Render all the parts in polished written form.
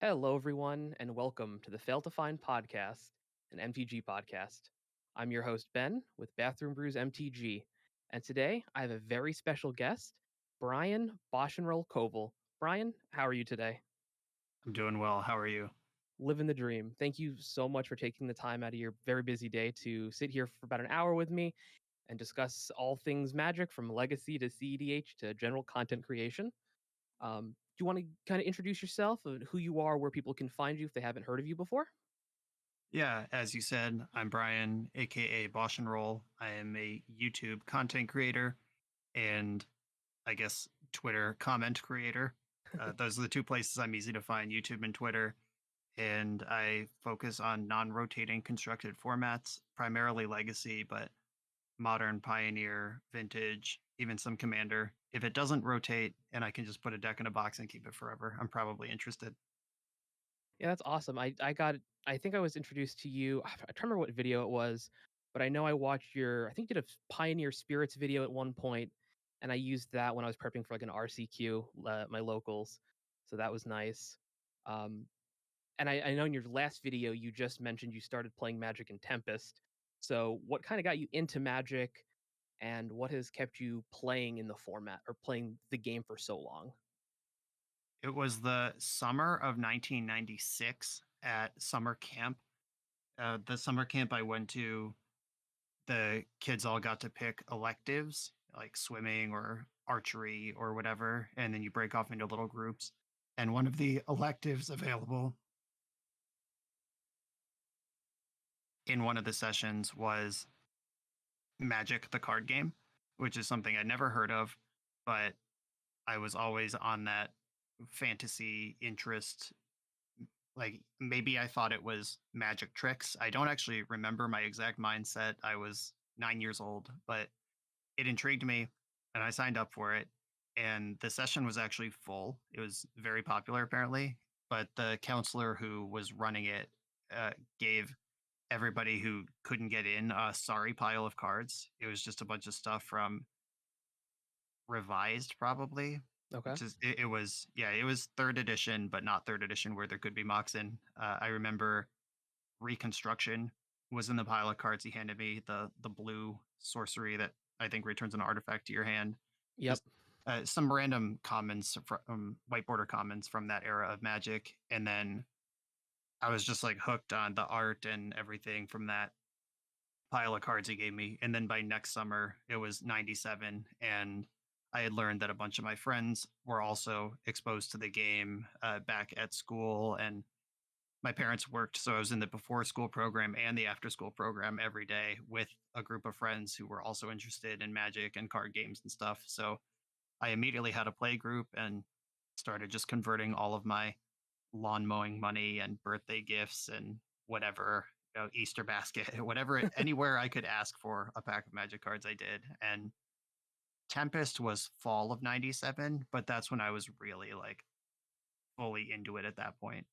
Hello, everyone, and welcome to the Fail to Find podcast, an MTG podcast. I'm your host, Ben, with Bathroom Brews MTG, and today I have a very special guest, Brian BoshNRoll Covell. Brian, how are you today? I'm doing well. How are you? Living the dream. Thank you so much for taking the time out of your very busy day to sit here for about an hour with me and discuss all things Magic from Legacy to CEDH to general content creation. Do you want to kind of introduce yourself, who you are, where people can find you if they haven't heard of you before? Yeah, as you said, I'm Brian, aka BoshNRoll. I am a YouTube content creator and I guess Twitter comment creator. Those are the two places I'm easy to find, YouTube and Twitter. And I focus on non-rotating constructed formats, primarily legacy, but modern, pioneer, vintage, even some commander. If it doesn't rotate and I can just put a deck in a box and keep it forever, I'm probably interested. Yeah, that's awesome. I think I was introduced to you. I don't remember what video it was, but I know I watched I think you did a Pioneer Spirits video at one point, and I used that when I was prepping for like an RCQ, my locals. So that was nice. Um, and I know in your last video you just mentioned you started playing Magic in Tempest. So what kind of got you into Magic, and what has kept you playing in the format or playing the game for so long? It was the summer of 1996 at summer camp. The summer camp I went to, the kids all got to pick electives like swimming or archery or whatever, and then you break off into little groups. And one of the electives available in one of the sessions was Magic, the card game, which is something I'd never heard of, but I was always on that fantasy interest. Like maybe I thought it was magic tricks. I don't actually remember my exact mindset. I was 9 years old, but it intrigued me and I signed up for it. And the session was actually full. It was very popular apparently, but the counselor who was running it gave everybody who couldn't get in a sorry pile of cards. It was just a bunch of stuff from revised probably, Okay. which is it was yeah, it was third edition, but not third edition where there could be Moxen. I remember Reconstruction was in the pile of cards he handed me, the blue sorcery that I think returns an artifact to your hand. Yep. Just some random commons from white border commons from that era of Magic, and then I was just like hooked on the art and everything from that pile of cards he gave me. And then by next summer, it was 97. And I had learned that a bunch of my friends were also exposed to the game back at school. And my parents worked. So I was in the before school program and the after school program every day with a group of friends who were also interested in Magic and card games and stuff. So I immediately had a play group and started just converting all of my lawn mowing money and birthday gifts and whatever, Easter basket, whatever, anywhere I could ask for a pack of Magic cards, I did. And Tempest was fall of 97, but that's when I was really like fully into it at that point.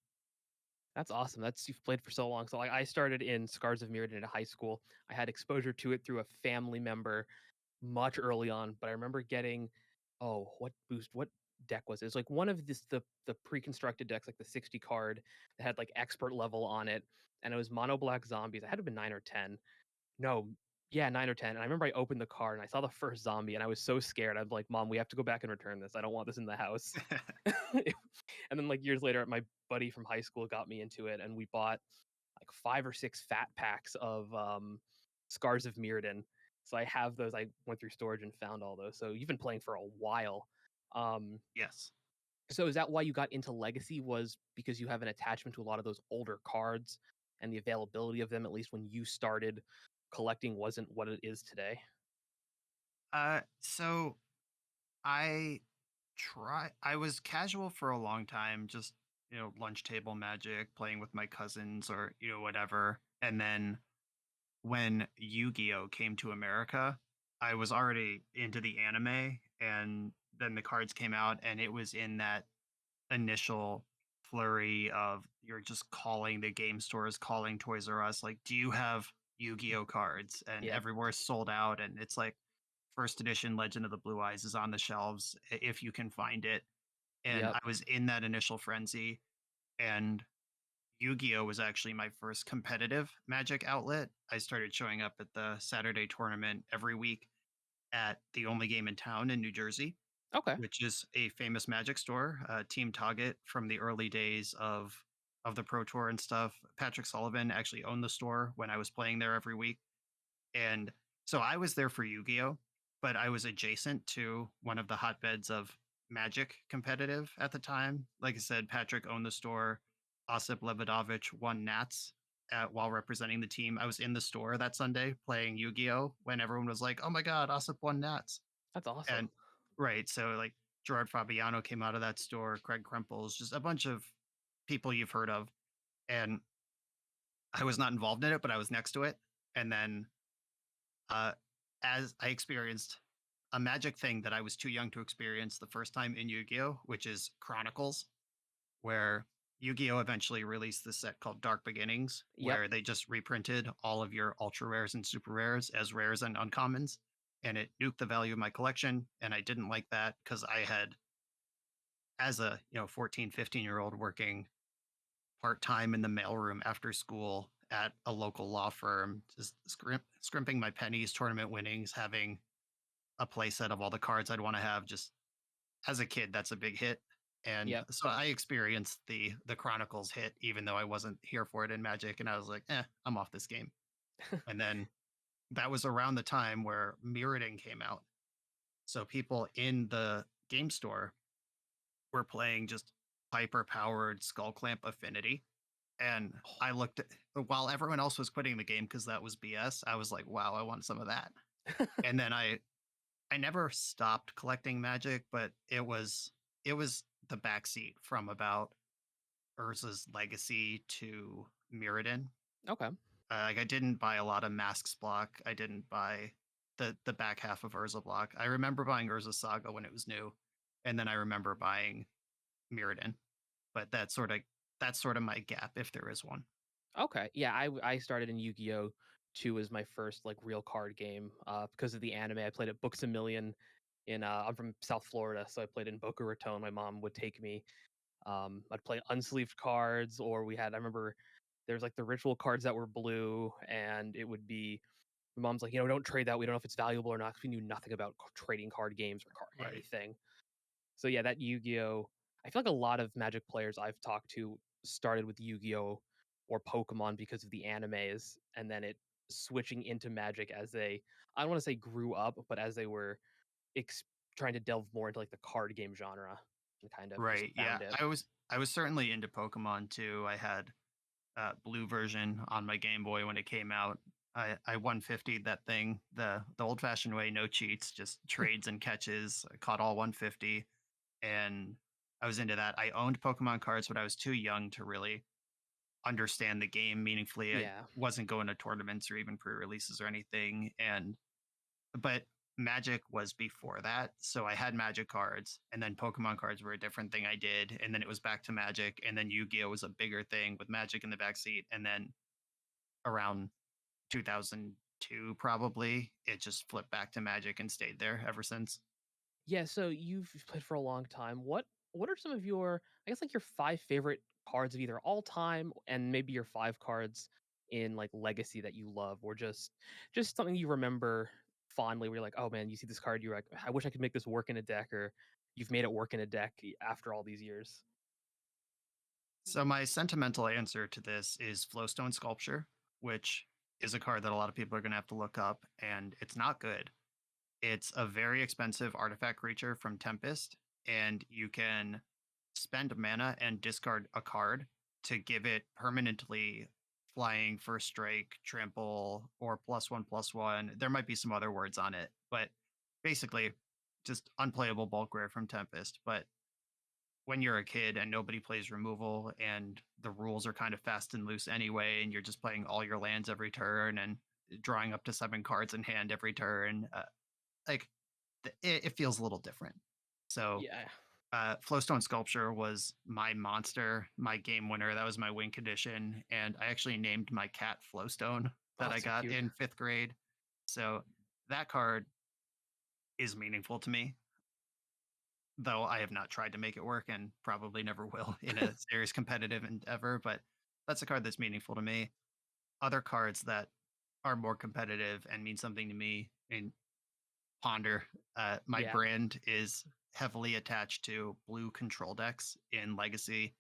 That's awesome. That's You've played for so long. So like I started in Scars of Mirrodin at high school. I had exposure to it through a family member much early on, but I remember getting what deck was it? It was like one of the pre-constructed decks, like the 60 card that had like expert level on it, and it was mono black zombies. I had to have been 9 or 10. No, yeah, 9 or 10. And I remember I opened the card and I saw the first zombie and I was so scared. I'm like, Mom, we have to go back and return this. I don't want this in the house. And then like years later, my buddy from high school got me into it, and we bought like 5 or 6 fat packs of Scars of Mirrodin. So I have those. I went through storage and found all those. So you've been playing for a while. Um, Yes. so is that why you got into Legacy? Was because you have an attachment to a lot of those older cards, and the availability of them, at least when you started collecting, wasn't what it is today? So I I was casual for a long time, just, lunch table Magic, playing with my cousins or, whatever. And then when Yu-Gi-Oh came to America, I was already into the anime, and then the cards came out and it was in that initial flurry of you're just calling the game stores, calling Toys R Us, like, do you have Yu-Gi-Oh cards? And Yep. everywhere's sold out. And it's like first edition Legend of the Blue Eyes is on the shelves if you can find it. And Yep. I was in that initial frenzy. And Yu-Gi-Oh was actually my first competitive Magic outlet. I started showing up at the Saturday tournament every week at the only game in town in New Jersey, Okay. which is a famous Magic store, Team Target from the early days of the Pro Tour and stuff. Patrick Sullivan actually owned the store when I was playing there every week. And so I was there for Yu-Gi-Oh, but I was adjacent to one of the hotbeds of Magic competitive at the time. Like I said, Patrick owned the store. Osip Levidovich won Nats while representing the team. I was in the store that Sunday playing Yu-Gi-Oh when everyone was like, "Oh my God, Osip won Nats!" That's awesome. And right, so like Gerard Fabiano came out of that store, Craig Krempels, just a bunch of people you've heard of. And I was not involved in it, but I was next to it. And then uh, as I experienced a magic thing that I was too young to experience the first time in Yu-Gi-Oh, which is Chronicles, where Yu-Gi-Oh eventually released this set called Dark Beginnings, Yep. where they just reprinted all of your ultra rares and super rares as rares and uncommons. And it nuked the value of my collection. And I didn't like that because I had, as a 14, 15-year-old working part-time in the mailroom after school at a local law firm, just scrimping my pennies, tournament winnings, having a play set of all the cards I'd want to have. Just as a kid, that's a big hit. And Yep. so I experienced the Chronicles hit, even though I wasn't here for it in Magic. And I was like, I'm off this game. And then that was around the time where Mirroring came out. So people in the game store were playing just hyper powered Skull Clamp Affinity. And I looked at, while everyone else was quitting the game because that was BS, I was like, wow, I want some of that. And then I never stopped collecting Magic, but it was the backseat from about Urza's Legacy to Mirrodin. Okay. Like I didn't buy a lot of Masks block. I didn't buy the back half of Urza block. I remember buying Urza Saga when it was new, and then I remember buying Mirrodin. But that's sort of my gap if there is one. Okay. Yeah, I started in Yu-Gi-Oh! 2 as my first like real card game because of the anime. I played at Books a Million in I'm from South Florida, so I played in Boca Raton. My mom would take me. I'd play unsleeved cards, or I remember there's like the ritual cards that were blue, and it would be my mom's like, don't trade that. We don't know if it's valuable or not because we knew nothing about trading card games or Right. anything. So yeah, that Yu-Gi-Oh! I feel like a lot of Magic players I've talked to started with Yu-Gi-Oh! Or Pokemon because of the animes, and then it switching into Magic as they I don't want to say grew up, but as they were ex- trying to delve more into like the card game genre and kind of just Right. Yeah. found it. I was certainly into Pokemon too. I had blue version on my Game Boy when it came out. I 150 that thing the old fashioned way, no cheats, just trades and catches. I caught all 150, and I was into that. I owned Pokemon cards, but I was too young to really understand the game meaningfully. I Yeah. wasn't going to tournaments or even pre-releases or anything, and but Magic was before that. So I had Magic cards, and then Pokemon cards were a different thing I did, and then it was back to Magic, and then Yu-Gi-Oh was a bigger thing with Magic in the backseat, and then around 2002 probably it just flipped back to Magic and stayed there ever since. Yeah, so you've played for a long time. What are some of your I guess like your 5 favorite cards of either all time and maybe your 5 cards in like Legacy that you love or just something you remember fondly where you're like, "Oh man, you see this card, you're like, I wish I could make this work in a deck," or you've made it work in a deck after all these years. So my sentimental answer to this is Flowstone Sculpture, which is a card that a lot of people are going to have to look up, and it's not good. It's a very expensive artifact creature from Tempest, and you can spend mana and discard a card to give it permanently flying, first strike, trample, or +1/+1. There might be some other words on it, but basically just unplayable bulk rare from Tempest. But when you're a kid and nobody plays removal and the rules are kind of fast and loose anyway, and you're just playing all your lands every turn and drawing up to 7 cards in hand every turn, like it feels a little different. So Yeah. Flowstone Sculpture was my monster, my game winner. That was my win condition, and I actually named my cat Flowstone Oh, that I it's so got cute. in 5th grade. So that card is meaningful to me. though I have not tried to make it work and probably never will in a serious competitive endeavor. But that's a card that's meaningful to me. Other cards that are more competitive and mean something to me in Ponder. My Yeah, brand is heavily attached to blue control decks in Legacy.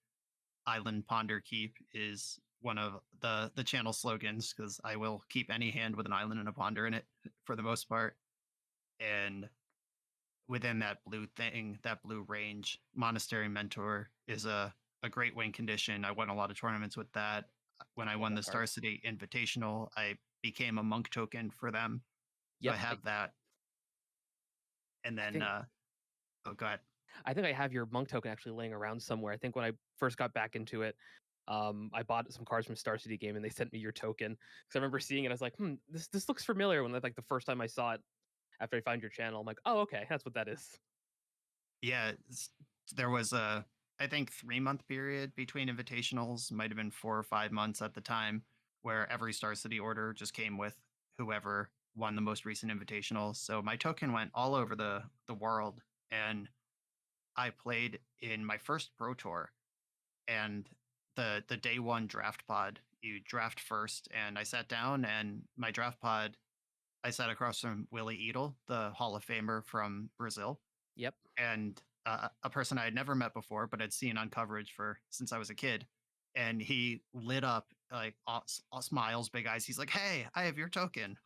Island Ponder Keep is one of the channel slogans because I will keep any hand with an island and a ponder in it for the most part. And within that blue thing, that blue range, Monastery Mentor is a great win condition. I won a lot of tournaments with that. When I love won that the card. Star City Invitational, I became a monk token for them. So I Yep, have that. And I then think oh god. I think I have your monk token actually laying around somewhere. I think when I first got back into it, I bought some cards from Star City Game and they sent me your token. Because I remember seeing it, I was like, this looks familiar. When like the first time I saw it after I found your channel, I'm like, oh, okay, that's what that is. Yeah, there was a I think 3-month period between invitationals, might have been 4 or 5 months at the time, where every Star City order just came with whoever won the most recent invitational. So my token went all over the world, and I played in my first pro tour, and the day one draft pod, you draft first, and I sat down and my draft pod, I sat across from Willie Edel, the Hall of Famer from Brazil, Yep. and a person I had never met before, but I'd seen on coverage for since I was a kid. And he lit up like all smiles, big eyes. He's like, "Hey, I have your token,"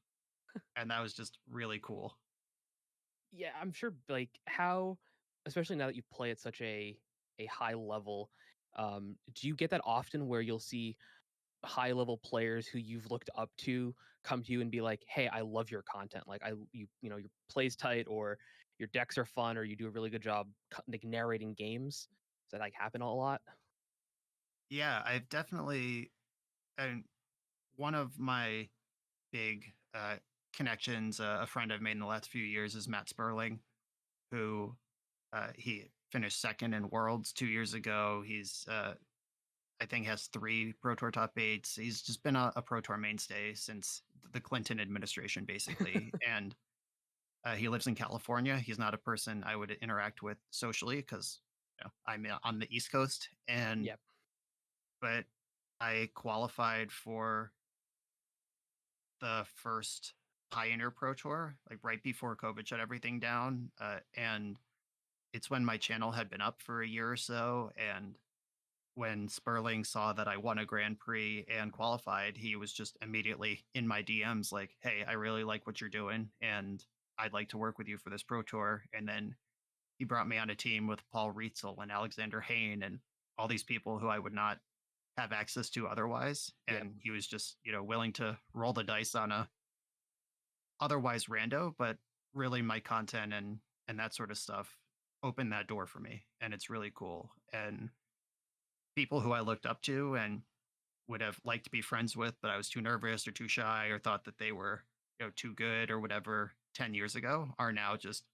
and that was just really cool. Yeah, I'm sure like how especially now that you play at such a high level, do you get that often where you'll see high level players who you've looked up to come to you and be like, "Hey, I love your content. Like you know, your plays tight or your decks are fun or you do a really good job like narrating games." Does that like happen a lot? Yeah, I've definitely, and one of my big connections, a friend I've made in the last few years is Matt Sperling, who he finished second in Worlds 2 years ago. He's I think has 3 Pro Tour top 8s. He's just been a Pro Tour mainstay since the Clinton administration, basically, and, he lives in California. He's not a person I would interact with socially because, I'm, on the East Coast, and Yep. but I qualified for the first Pioneer Pro Tour, like, right before COVID shut everything down, and it's when my channel had been up for a year or so, and when Sperling saw that I won a Grand Prix and qualified, he was just immediately in my DMs like, "Hey, I really like what you're doing, and I'd like to work with you for this pro tour." And then he brought me on a team with Paul Rietzel and Alexander Hayne and all these people who I would not have access to otherwise. Yep. And he was just, willing to roll the dice on a otherwise rando, but really my content and that sort of stuff opened that door for me. And it's really cool. And people who I looked up to and would have liked to be friends with, but I was too nervous or too shy or thought that they were, too good or whatever 10 years ago are now just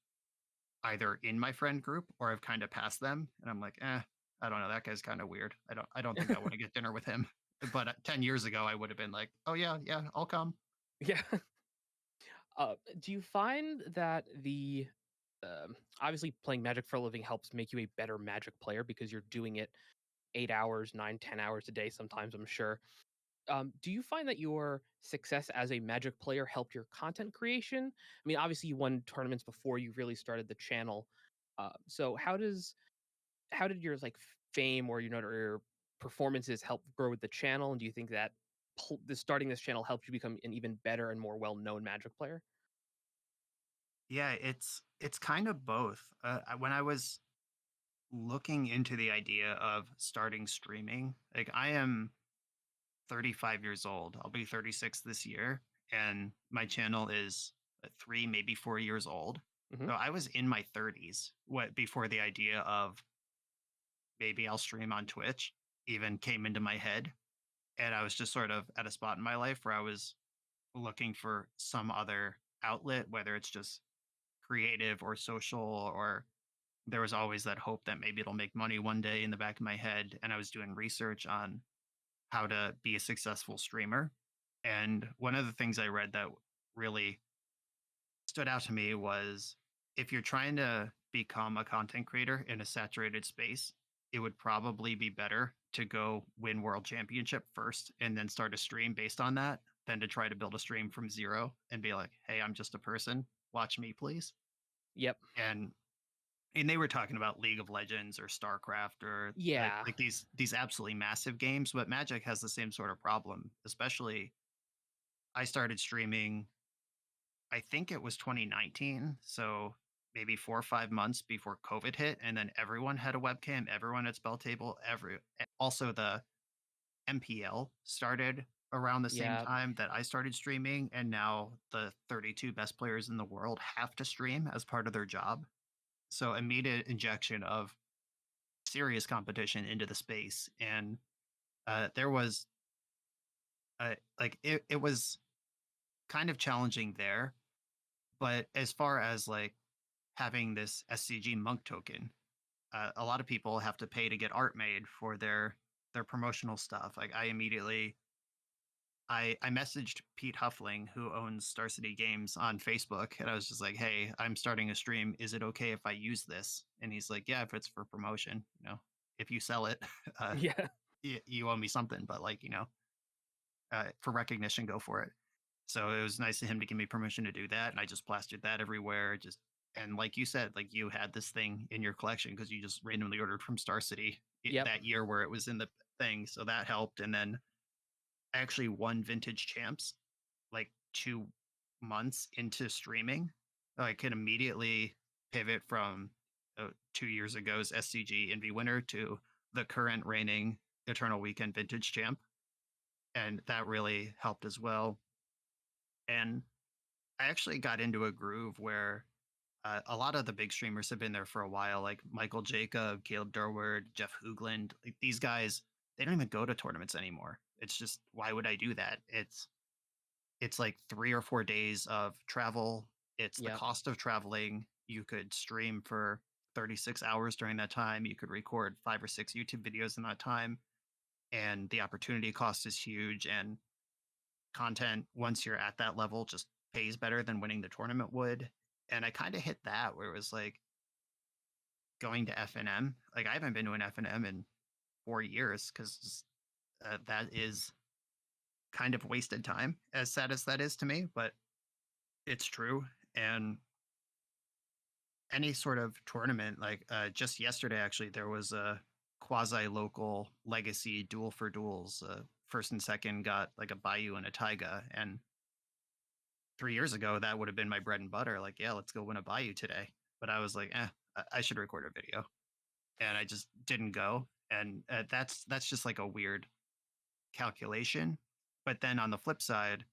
either in my friend group or I've kind of passed them. And I'm like, I don't know. That guy's kind of weird. I don't think I want to get dinner with him. But 10 years ago, I would have been like, oh yeah, yeah, I'll come. Yeah. Do you find that the obviously playing Magic for a living helps make you a better Magic player because you're doing it 8 hours, 9, 10 hours a day sometimes, I'm sure. Do you find that your success as a Magic player helped your content creation? I mean, obviously you won tournaments before you really started the channel. So how did your like fame or or your performances help grow with the channel? And do you think that starting this channel helped you become an even better and more well known Magic player? Yeah, it's kind of both. When I was looking into the idea of starting streaming, like I am 35 years old. I'll be 36 this year, and my channel is 3, maybe 4 years old. Hmm. So I was in my 30s what before the idea of maybe I'll stream on Twitch even came into my head. And I was just sort of at a spot in my life where I was looking for some other outlet, whether it's just creative or social, or there was always that hope that maybe it'll make money one day in the back of my head. And I was doing research on how to be a successful streamer. And one of the things I read that really stood out to me was if you're trying to become a content creator in a saturated space, it would probably be better to go win world championship first and then start a stream based on that than to try to build a stream from zero and be like, "Hey, I'm just a person. Watch me, please." Yep. And they were talking about League of Legends or StarCraft or Yeah. like these absolutely massive games, but Magic has the same sort of problem. Especially, I started streaming, I think it was 2019, so maybe 4 or 5 months before COVID hit, and then everyone had a webcam, everyone at Spell Table, also the MPL started around the same Yeah. time that I started streaming, and now the 32 best players in the world have to stream as part of their job. So immediate injection of serious competition into the space, and there was it was kind of challenging there. But as far as like having this SCG monk token, a lot of people have to pay to get art made for their promotional stuff. Like I messaged Pete Huffling, who owns Star City Games, on Facebook, and I was just like, "Hey, I'm starting a stream. Is it okay if I use this?" And he's like, "Yeah, if it's for promotion, if you sell it, uh, Yeah. you owe me something, but like, for recognition, go for it." So it was nice of him to give me permission to do that, and I just plastered that everywhere. Just and like you said, like you had this thing in your collection because you just randomly ordered from Star City Yep. that year where it was in the thing, so that helped. And then I actually won Vintage Champs like 2 months into streaming. I could immediately pivot from 2 years ago's SCG Envy winner to the current reigning Eternal Weekend Vintage champ, and that really helped as well. And I actually got into a groove where a lot of the big streamers have been there for a while, like Michael Jacob, Caleb Durward, Jeff Hoogland. Like these guys, they don't even go to tournaments anymore. It's just, why would I do that? It's like 3 or 4 days of travel. It's the Yep. cost of traveling. You could stream for 36 hours during that time. You could record 5 or 6 YouTube videos in that time, and the opportunity cost is huge. And content, once you're at that level, just pays better than winning the tournament would. And I kind of hit that where it was like going to FNM. Like I haven't been to an FNM in 4 years because that is kind of wasted time, as sad as that is to me, but it's true. And any sort of tournament, like just yesterday, actually, there was a quasi local legacy duel for duels. First and second got like a Bayou and a Taiga. And 3 years ago, that would have been my bread and butter. Like, yeah, let's go win a Bayou today. But I was like, I should record a video, and I just didn't go. And that's just like a weird calculation. But then on the flip side,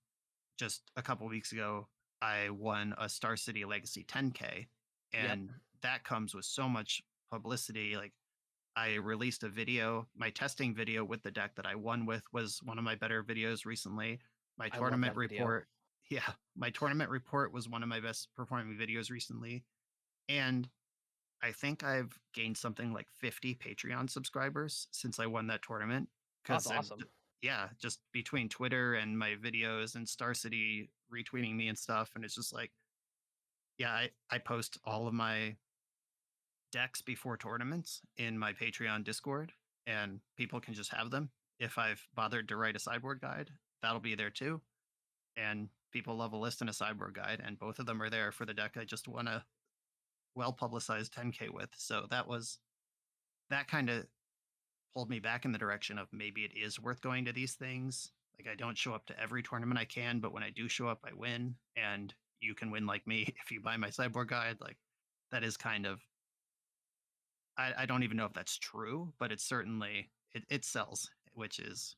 just a couple weeks ago, I won a Star City Legacy 10K, Yep. and that comes with so much publicity. Like I released a video, my testing video with the deck that I won with was one of my better videos recently. My I love tournament that video. report, yeah, my tournament report was one of my best performing videos recently. And I think I've gained something like 50 Patreon subscribers since I won that tournament. That's Because awesome. yeah, just between Twitter and my videos and Star City retweeting me and stuff. And it's just like, yeah, I post all of my decks before tournaments in my Patreon Discord, and people can just have them. If I've bothered to write a sideboard guide, that'll be there too. And people love a list and a sideboard guide, and both of them are there for the deck I just won a well publicized 10K with. So that kind of pulled me back in the direction of maybe it is worth going to these things. Like I don't show up to every tournament I can, but when I do show up, I win. And you can win like me if you buy my sideboard guide. Like that is kind of, I don't even know if that's true, but it's certainly it sells, which is,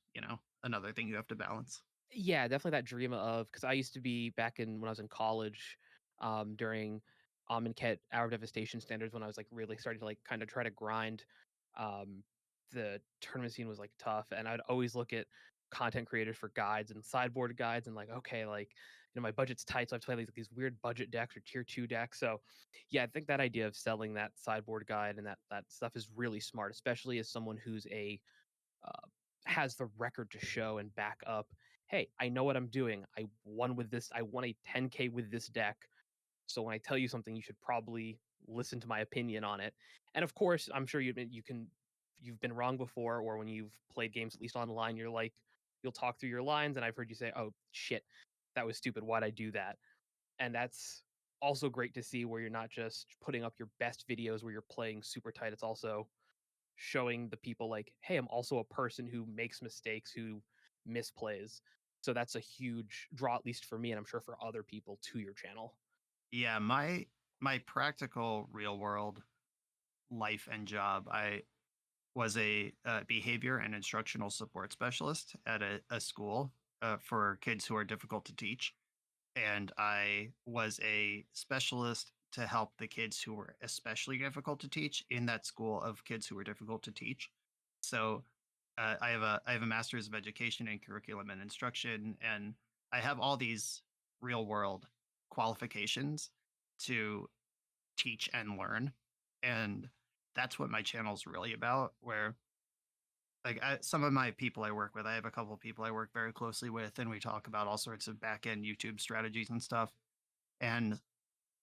another thing you have to balance. Yeah, definitely that dream of because I used to be back in when I was in college, during Amonkhet Hour of Devastation standards when I was like really starting to like kind of try to grind. Um, the tournament scene was like tough, and I'd always look at content creators for guides and sideboard guides, and like okay, like my budget's tight, so I have to play these weird budget decks or tier two decks. So yeah, I think that idea of selling that sideboard guide and that stuff is really smart, especially as someone who's a uh, has the record to show and back up. Hey, I know what I'm doing. I won with this. I won a 10K with this deck. So when I tell you something, you should probably listen to my opinion on it. And of course, I'm sure you've been wrong before, or when you've played games at least online, you're like you'll talk through your lines, and I've heard you say, "Oh shit, that was stupid. Why'd I do that?" And that's also great to see where you're not just putting up your best videos where you're playing super tight. It's also showing the people like, hey, I'm also a person who makes mistakes, who misplays. So that's a huge draw, at least for me, and I'm sure for other people to your channel. Yeah, my practical real world life and job, I was a behavior and instructional support specialist at a school for kids who are difficult to teach. And I was a specialist to help the kids who were especially difficult to teach in that school of kids who were difficult to teach. So I have a master's of education in curriculum and instruction, and I have all these real world qualifications to teach and learn, and that's what my channel's really about. Where some of my people I work with, I have a couple of people I work very closely with, and we talk about all sorts of back end YouTube strategies and stuff. And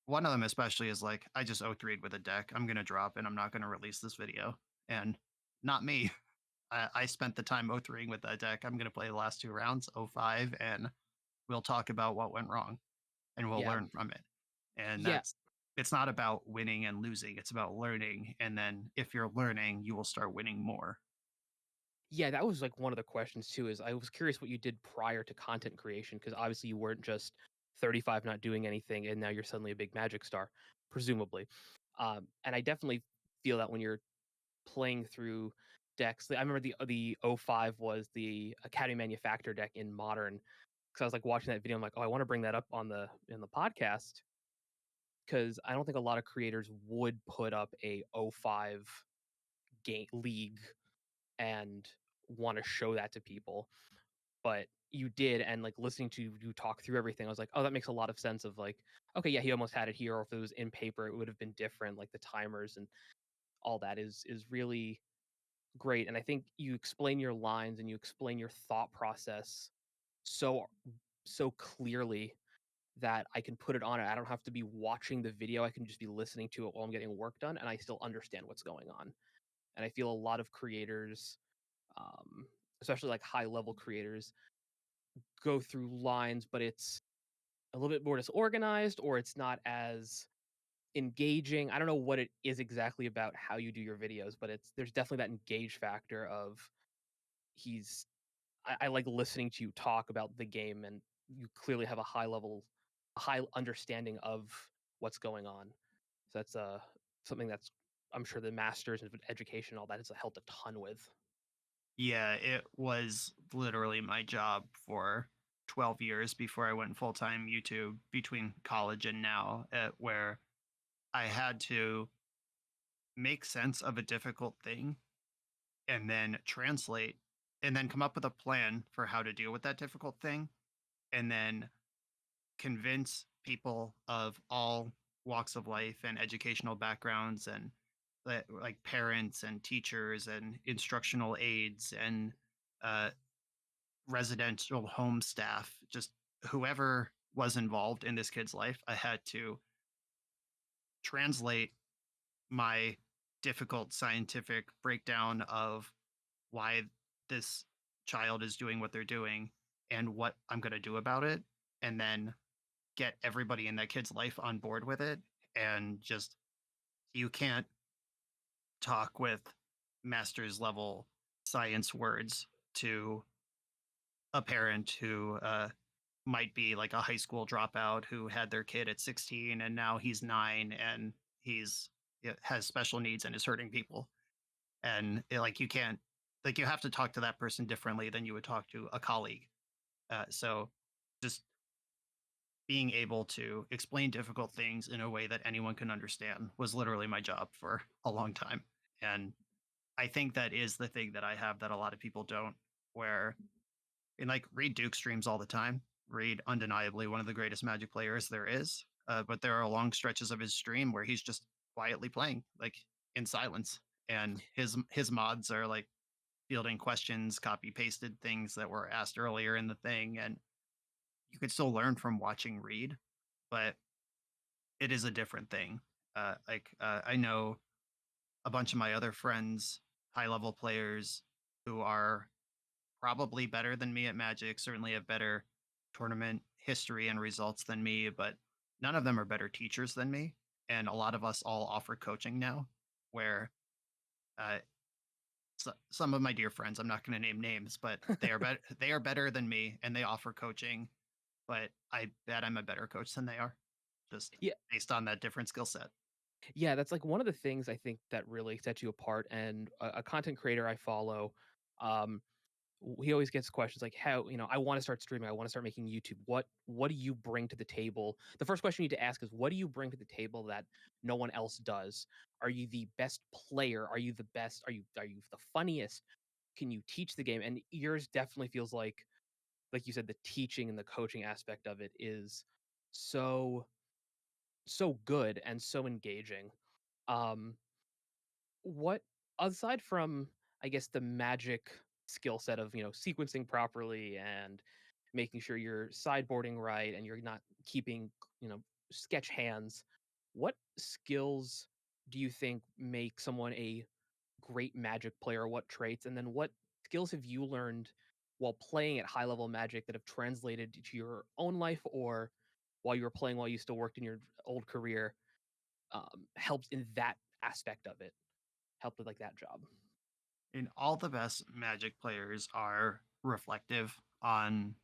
one of them especially is like, I just O3'd with a deck. I'm gonna drop and I'm not gonna release this video. And not me. I spent the time O3ing with that deck. I'm gonna play the last two rounds, O5, and we'll talk about what went wrong and we'll Yeah. learn from it. And Yeah. that's it's not about winning and losing. It's about learning. And then if you're learning, you will start winning more. Yeah, that was like one of the questions too. Is I was curious what you did prior to content creation, because obviously you weren't just 35 not doing anything and now you're suddenly a big magic star, presumably. And I definitely feel that when you're playing through decks. I remember the '05 was the Academy Manufactor deck in Modern, because I was like watching that video. I'm like, oh, I want to bring that up on the in the podcast, because I don't think a lot of creators would put up a '05 game league and want to show that to people, but you did. And like listening to you talk through everything, I was like, oh, that makes a lot of sense. Of like, okay, yeah, he almost had it here, or if it was in paper, it would have been different. Like the timers and all that is really great. And I think you explain your lines and you explain your thought process so so clearly that I can put it on it. I don't have to be watching the video. I can just be listening to it while I'm getting work done, and I still understand what's going on. And I feel a lot of creators, um, especially like high level creators, go through lines, but it's a little bit more disorganized, or it's not as engaging. I don't know what it is exactly about how you do your videos, but there's definitely that engage factor of he's I like listening to you talk about the game, and you clearly have a high understanding of what's going on. So that's something that's I'm sure the masters in education, all that has helped a ton with. Yeah, it was literally my job for 12 years before I went full time YouTube between college and now, where I had to make sense of a difficult thing and then translate and then come up with a plan for how to deal with that difficult thing and then convince people of all walks of life and educational backgrounds and like parents and teachers and instructional aides and uh, residential home staff, just whoever was involved in this kid's life. I had to translate my difficult scientific breakdown of why this child is doing what they're doing and what I'm going to do about it. And then get everybody in that kid's life on board with it. And just, you can't talk with master's level science words to a parent who might be like a high school dropout who had their kid at 16 and now he's 9 and he's has special needs and is hurting people. And like you can't, like you have to talk to that person differently than you would talk to a colleague. So just being able to explain difficult things in a way that anyone can understand was literally my job for a long time. And I think that is the thing that I have that a lot of people don't, where and like Reed Duke streams all the time. Reed, undeniably one of the greatest Magic players there is. But there are long stretches of his stream where he's just quietly playing, like in silence. And his mods are like fielding questions, copy pasted things that were asked earlier in the thing, and you could still learn from watching Reed, but it is a different thing. I know a bunch of my other friends, high level players who are probably better than me at Magic, certainly have better tournament history and results than me, but none of them are better teachers than me. And a lot of us all offer coaching now, where uh, some of my dear friends, I'm not going to name names, but they are better than me, and they offer coaching. But I bet I'm a better coach than they are, just Yeah, based on that different skill set. yeah, that's like one of the things I think that really sets you apart. And a content creator I follow, um, he always gets questions like, "How I want to start streaming. I want to start making YouTube. What do you bring to the table?" The first question you need to ask is, "What do you bring to the table that no one else does? Are you the best player? Are you the best? Are you the funniest? Can you teach the game?" And yours definitely feels like you said, the teaching and the coaching aspect of it is so so good and so engaging. Um, what aside from, I guess, the magic skill set of, sequencing properly and making sure you're sideboarding right and you're not keeping, sketch hands, what skills do you think make someone a great magic player? What traits? And then what skills have you learned while playing at high level magic that have translated to your own life, or while you were playing while you still worked in your old career, helped in that aspect of it? Helped with, like, that job. And all the best Magic players are reflective on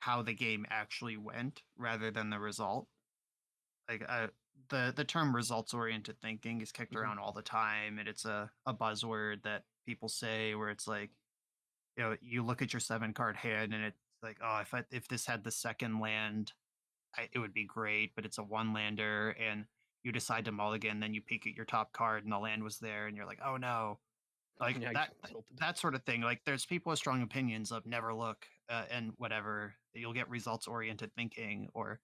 how the game actually went rather than the result. Like the term results oriented thinking is kicked Mhm. around all the time, and it's a buzzword that people say where it's like, you look at your 7 card hand and it's like, oh, if this had the second land, it would be great, but it's a one lander, and you decide to mulligan, then you peek at your top card and the land was there, and you're like, oh no, Oh, like now you're tilted. that sort of thing. Like there's people with strong opinions of never look, and whatever. You'll get results oriented thinking, or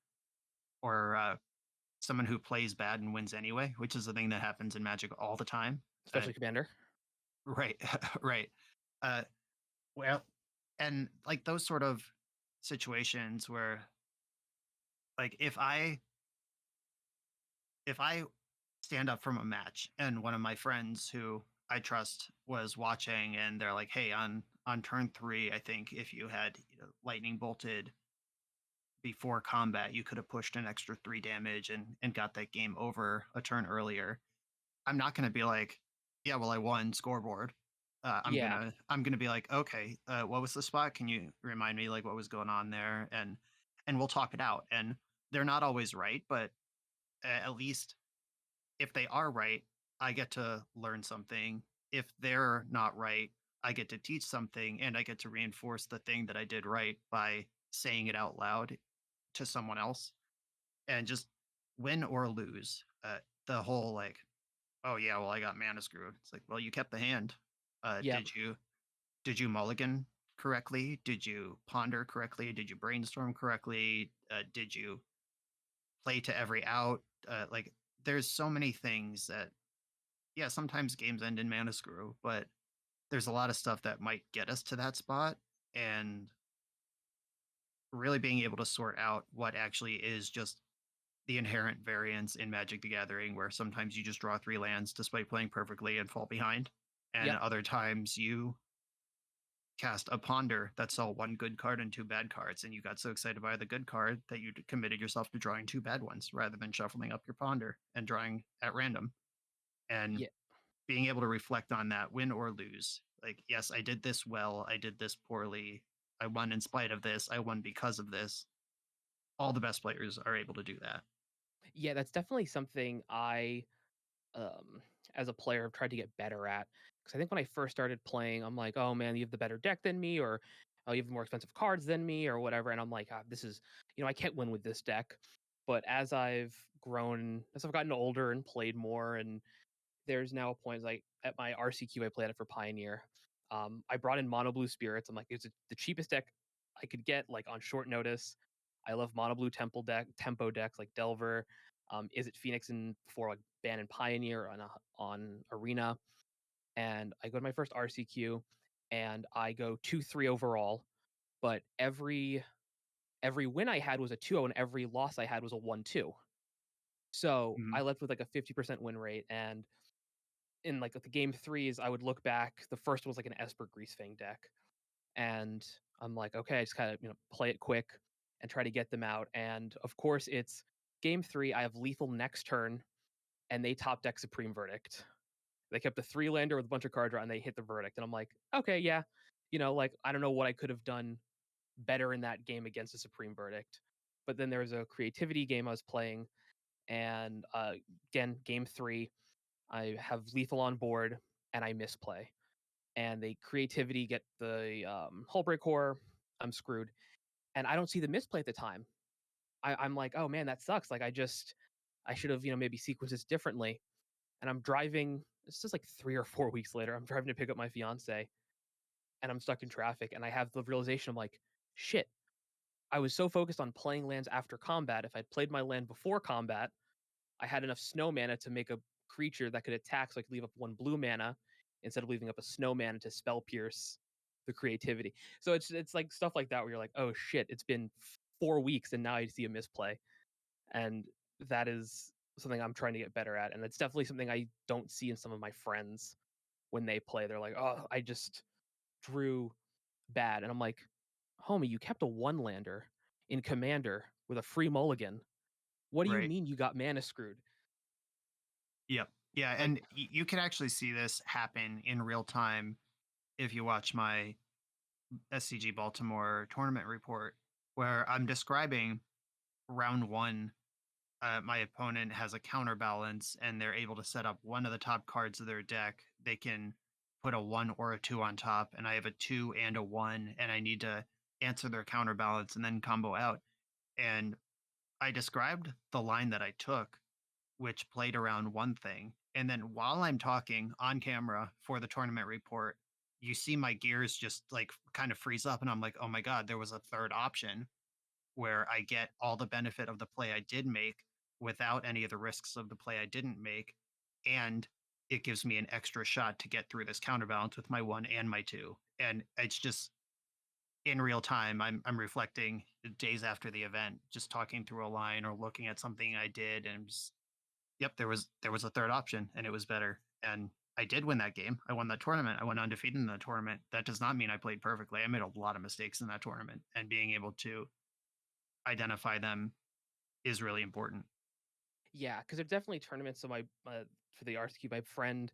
someone who plays bad and wins anyway, which is a thing that happens in Magic all the time. Especially Commander. Right, right. Uh, well, and like those sort of situations where, like, if I stand up from a match and one of my friends who I trust was watching, and they're like, "Hey, on turn 3, I think if you had, lightning bolted before combat, you could have pushed an extra 3 damage and got that game over a turn earlier." I'm not gonna be like, "Yeah, well, I won, scoreboard." Yeah. I'm gonna be like, "Okay, what was the spot? Can you remind me, like, what was going on there?" And we'll talk it out. And they're not always right, but at least if they are right, I get to learn something. If they're not right, I get to teach something, and I get to reinforce the thing that I did right by saying it out loud to someone else. And just win or lose, the whole like, oh yeah, well I got mana screwed. It's like, well, you kept the hand. Yeah. Did you mulligan correctly? Did you ponder correctly? Did you brainstorm correctly? Did you play to every out? Like there's so many things that, yeah, sometimes games end in mana screw, but there's a lot of stuff that might get us to that spot. And really being able to sort out what actually is just the inherent variance in Magic the Gathering, where sometimes you just draw 3 lands despite playing perfectly and fall behind. And Yep. other times you cast a ponder that saw 1 good card and 2 bad cards, and you got so excited by the good card that you committed yourself to drawing 2 bad ones rather than shuffling up your ponder and drawing at random. And Yeah. being able to reflect on that, win or lose. Like, yes, I did this well, I did this poorly, I won in spite of this, I won because of this. All the best players are able to do that. Yeah, that's definitely something um, as a player, have tried to get better at. Because I think when I first started playing, I'm like, "Oh, man, you have the better deck than me," or, "Oh, you have the more expensive cards than me," or whatever, and I'm like, "Ah, this is I can't win with this deck." But as I've gotten older and played more, and there's now a point like at my RCQ I played it for Pioneer. I brought in mono blue spirits. I'm like, it's the cheapest deck I could get like on short notice. I love mono blue tempo decks like Delver. Is it Phoenix and before like Ban and Pioneer on Arena? And I go to my first RCQ and I go 2-3 overall. But every win I had was a 2-0, and every loss I had was a 1-2. So Mhm. I left with like a 50% win rate, and in like the game threes, I would look back. The first was like an Esper Greasefang deck, and I'm like, okay, I just kind of play it quick and try to get them out. And of course, it's game three. I have lethal next turn, and they top deck Supreme Verdict. They kept a three lander with a bunch of card draw, and they hit the verdict. And I'm like, okay, yeah, like I don't know what I could have done better in that game against a Supreme Verdict. But then there was a creativity game I was playing, and again, game three, I have lethal on board, and I misplay, and the creativity get the hull break core. I'm screwed, and I don't see the misplay at the time. I'm like, oh man, that sucks. Like I should have maybe sequenced this differently. And I'm driving. It's just like 3 or 4 weeks later. I'm driving to pick up my fiance, and I'm stuck in traffic, and I have the realization. I'm like, shit. I was so focused on playing lands after combat. If I'd played my land before combat, I had enough snow mana to make a creature that could attack, so I could leave up 1 blue mana instead of leaving up a snow mana to spell pierce the creativity. So it's like stuff like that where you're like, oh shit, it's been 4 weeks and now I see a misplay, and that is something I'm trying to get better at, and it's definitely something I don't see in some of my friends when they play. They're like, oh, I just drew bad, and I'm like, homie, you kept a one lander in Commander with a free mulligan. What do you Right. mean you got mana screwed? Yep. Yeah, Like, and you can actually see this happen in real time if you watch my SCG Baltimore tournament report, where I'm describing round one. My opponent has a counterbalance, and they're able to set up one of the top cards of their deck. They can put a one or a two on top, and I have a two and a one, and I need to answer their counterbalance and then combo out. And I described the line that I took, which played around one thing. And then while I'm talking on camera for the tournament report, you see my gears just like kind of freeze up. And I'm like, oh my God, there was a third option where I get all the benefit of the play I did make without any of the risks of the play I didn't make. And it gives me an extra shot to get through this counterbalance with my one and my two. And it's just in real time, I'm reflecting days after the event, just talking through a line or looking at something I did, and just, yep, there was a third option, and it was better. And I did win that game. I won that tournament. I went undefeated in the tournament. That does not mean I played perfectly. I made a lot of mistakes in that tournament, and being able to identify them is really important. yeah, because there's definitely tournaments. So for the RCQ, my friend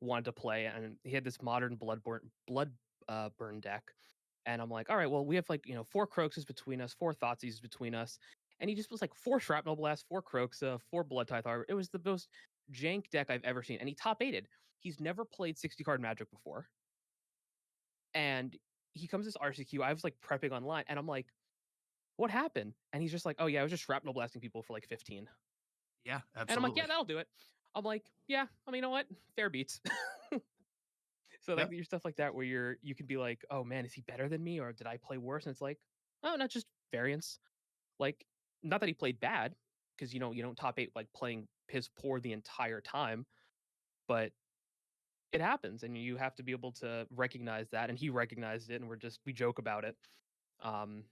wanted to play, and he had this modern burn deck, and I'm like, all right, well, we have like 4 Croxes between us, 4 Thoughtseize between us, and he just was like 4 Shrapnel Blast, 4 Croxa, 4 Blood Tithe Arbor. It was the most jank deck I've ever seen, and he top aided. He's never played 60 card Magic before, and he comes this RCQ. I was like prepping online, and I'm like, what happened? And he's just like, oh yeah, I was just shrapnel blasting people for like 15. Yeah, And I'm like, yeah, absolutely. that'll do it. I'm like, yeah, I mean, you know what? Fair beats. So like Yep. your stuff like that where you can be like, oh man, is he better than me or did I play worse? And it's like, oh, not just variance. Like, not that he played bad, because you don't top eight like playing piss poor the entire time, but it happens and you have to be able to recognize that. And he recognized it and we joke about it. Um,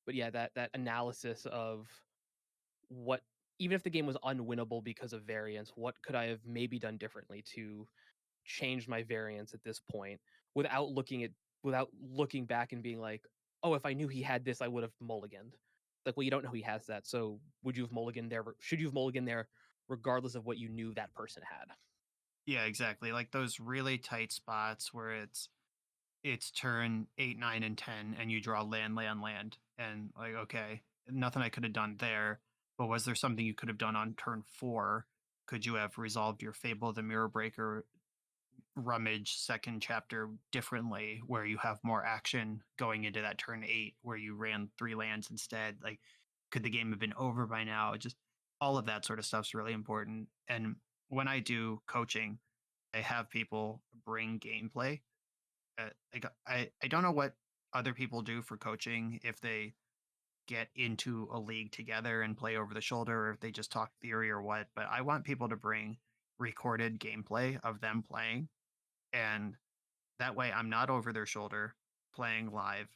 but yeah, that analysis of what, even if the game was unwinnable because of variance, what could I have maybe done differently to change my variance at this point without without looking back and being like, oh, if I knew he had this, I would have mulliganed. Like, well, you don't know he has that, so would you have mulliganed there? Should you have mulliganed there, regardless of what you knew that person had? Yeah, exactly. Like those really tight spots where it's turn 8, 9, and 10, and you draw land, land, land. And like, okay, nothing I could have done there. But was there something you could have done on turn 4? Could you have resolved your Fable of the Mirror Breaker rummage second chapter differently, where you have more action going into that turn 8 where you ran 3 lands instead? Like, could the game have been over by now? Just all of that sort of stuff's really important. And when I do coaching, I have people bring gameplay. I don't know what other people do for coaching, if they get into a league together and play over the shoulder, or if they just talk theory or what. But I want people to bring recorded gameplay of them playing, and that way I'm not over their shoulder playing live.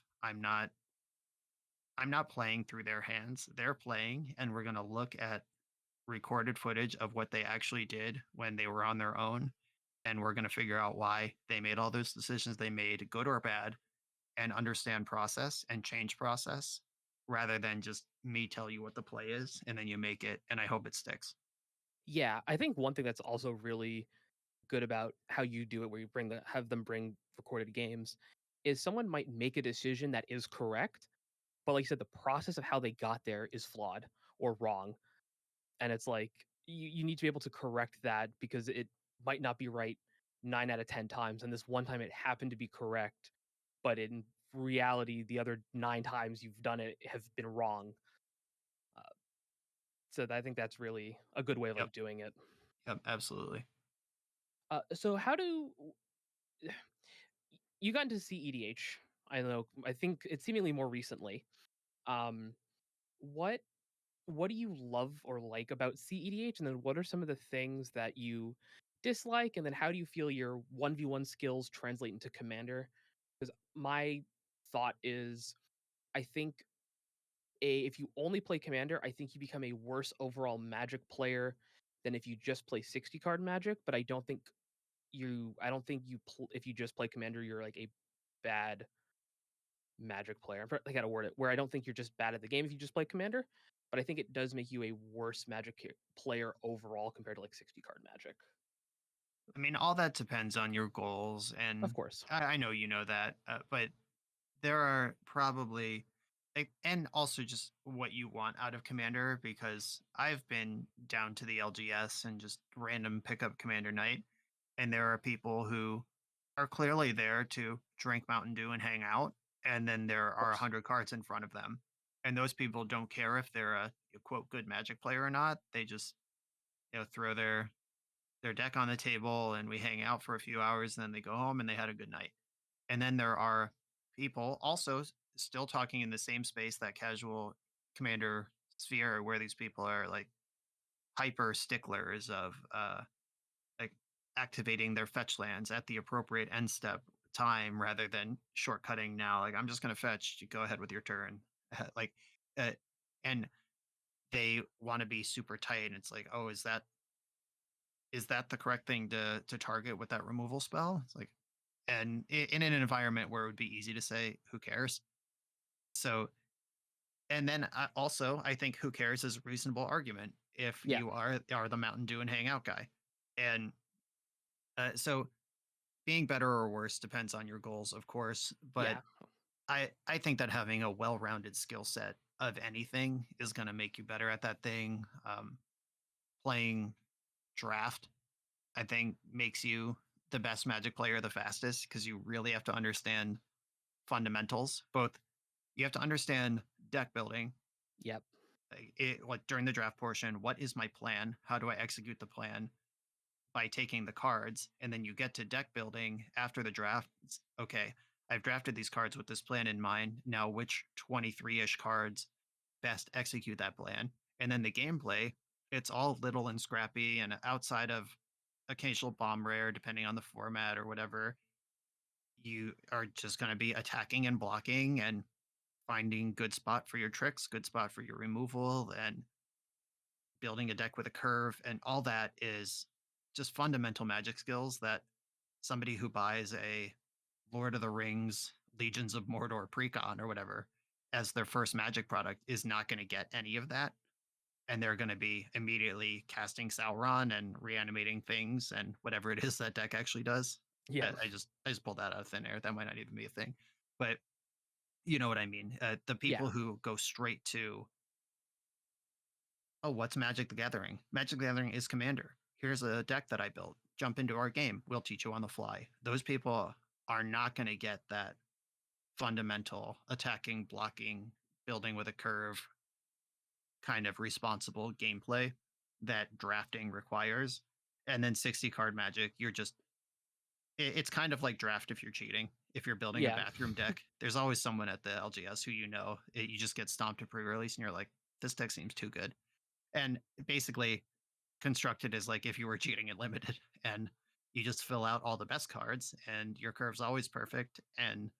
I'm not playing through their hands. They're playing, and we're gonna look at recorded footage of what they actually did when they were on their own, and we're gonna figure out why they made all those decisions they made, good or bad, and understand process and change process rather than just me tell you what the play is and then you make it and I hope it sticks. Yeah, I think one thing that's also really good about how you do it, where you have them bring recorded games, is someone might make a decision that is correct, but like you said, the process of how they got there is flawed or wrong. And it's like you need to be able to correct that because it might not be right 9 out of 10 times. And this one time it happened to be correct, but in reality, the other 9 times you've done it have been wrong. Uh, so I think that's really a good way of Yep. like doing it. Yep. Absolutely. So how do you got into CEDH? I know. I think it's seemingly more recently. Um, what what do you love or like about CEDH? And then what are some of the things that you dislike? And then how do you feel your 1v1 skills translate into Commander? Because my thought is, I think if you only play Commander, I think you become a worse overall Magic player than if you just play 60 card Magic. But I don't think if you just play Commander, you're like a bad Magic player. I gotta word it where I don't think you're just bad at the game if you just play Commander, but I think it does make you a worse player overall compared to like 60 card Magic. I mean, all that depends on your goals. Of And course. I know you know that, but there are probably, and also just what you want out of Commander, because I've been down to the LGS and just random pickup Commander night. And there are people who are clearly there to drink Mountain Dew and hang out. And then there Of are course. 100 cards in front of them. And those people don't care if they're a quote good Magic player or not. They just, throw their deck on the table and we hang out for a few hours and then they go home and they had a good night. And then there are people also still talking in the same space, that casual Commander sphere, where these people are like hyper sticklers of like activating their fetch lands at the appropriate end step time rather than shortcutting now. Like, I'm just going to fetch. You go ahead with your turn. like, uh, and they want to be super tight. And it's like, oh, is that the correct thing to target with that removal spell? It's like, and in an environment where it would be easy to say, who cares? So, and then also, I think who cares is a reasonable argument if Yeah. you are the Mountain Dew and Hangout guy. And so being better or worse depends on your goals, of course, but Yeah. I think that having a well-rounded skill set of anything is going to make you better at that thing. Playing draft, I think, makes you the best Magic player the fastest, because you really have to understand fundamentals. Both you have to understand deck building, Yep. like during the draft portion. What is my plan? How do I execute the plan? By taking the cards, and then you get to deck building after the draft. Okay, I've drafted these cards with this plan in mind. Now, which 23-ish cards best execute that plan? And then the gameplay, it's all little and scrappy, and outside of occasional bomb rare, depending on the format or whatever, you are just going to be attacking and blocking and finding good spot for your tricks, good spot for your removal, and building a deck with a curve. And all that is just fundamental Magic skills that somebody who buys a Lord of the Rings, Legions of Mordor precon or whatever as their first Magic product is not going to get any of that. And they're going to be immediately casting Sauron and reanimating things and whatever it is that deck actually does. Yep. I just pulled that out of thin air. That might not even be a thing, but you know what I mean. The Yeah. people who go straight to, oh, what's Magic the Gathering? Magic the Gathering is Commander. Here's a deck that I built. Jump into our game. We'll teach you on the fly. Those people are not going to get that fundamental attacking, blocking, building with a curve kind of responsible gameplay that drafting requires. And then 60 card Magic, you're just, it's kind of like draft if you're cheating. If you're building a Yeah. bathroom deck, there's always someone at the LGS who you just get stomped at pre-release and you're like, this deck seems too good. And basically, constructed as like if you were cheating at limited, and you just fill out all the best cards and your curve's always perfect. And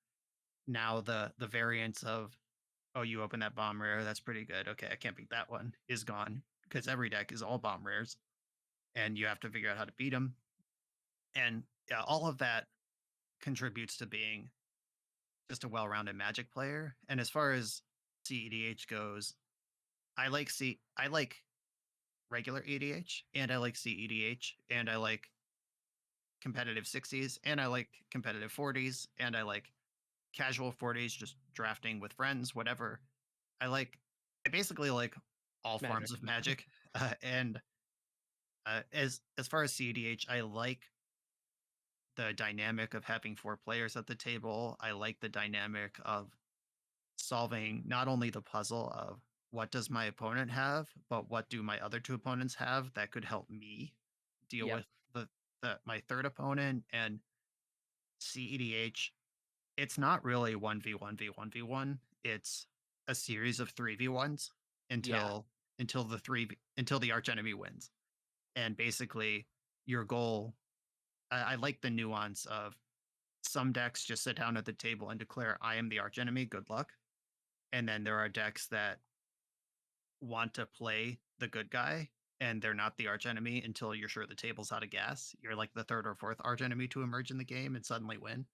now the variants of Oh, you open that bomb rare. That's pretty good. Okay, I can't beat that one. Is gone because every deck is all bomb rares, and you have to figure out how to beat them. And yeah, all of that contributes to being just a well-rounded Magic player. And as far as CEDH goes, I like regular EDH, and I like CEDH, and I like competitive 60s, and I like competitive 40s, and I like casual 40s, just drafting with friends, whatever. I basically like all forms Magic. of Magic. And as far as CEDH, I like the dynamic of having four players at the table. I like the dynamic of solving not only the puzzle of what does my opponent have, but what do my other two opponents have that could help me deal Yep. with the my third opponent. And CEDH, it's not really 1v1v1v1. It's a series of 3v1s Yeah. until the arch enemy wins. And basically your goal, I like the nuance of some decks just sit down at the table and declare I am the arch enemy, good luck. And then there are decks that want to play the good guy and they're not the arch enemy until you're sure the table's out of gas. You're like the third or fourth arch enemy to emerge in the game and suddenly win.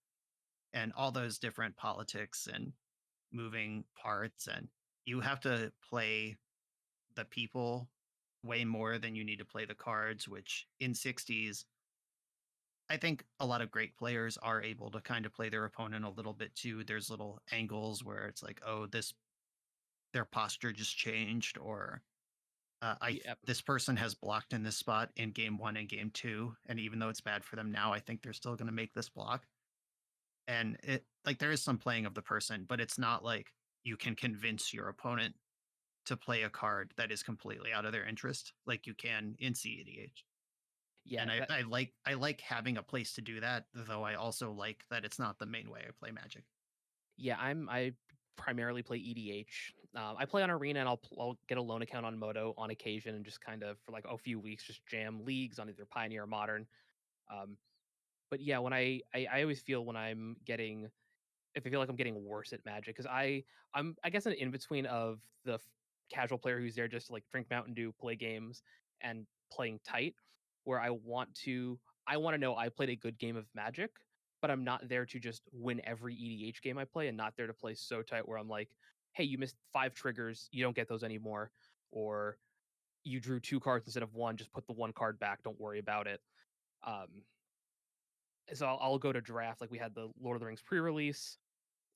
And all those different politics and moving parts, and you have to play the people way more than you need to play the cards, which in 60s I think a lot of great players are able to kind of play their opponent a little bit too. There's little angles where it's like, oh, this their posture just changed, or Yep. this person has blocked in this spot in game one and game two, and even though it's bad for them now, I think they're still going to make this block. And it like there is some playing of the person, but it's not like you can convince your opponent to play a card that is completely out of their interest, like you can in CEDH. And Yeah. I like having a place to do that, though I also like that it's not the main way I play Magic. I primarily play EDH. I play on Arena and I'll get a loan account on Moto on occasion and just kind of for like a few weeks just jam leagues on either Pioneer or Modern. Um, but yeah, when I always feel when I'm getting if I feel like I'm getting worse at Magic because I guess an in between of the casual player who's there just to like drink Mountain Dew, play games, and playing tight, where I want to know I played a good game of Magic, but I'm not there to just win every EDH game I play, and not there to play so tight where I'm like, hey, you missed 5 triggers, you don't get those anymore, or you drew 2 cards instead of one, just put the 1 card back, don't worry about it. Um, so I'll go to draft like we had the Lord of the Rings pre-release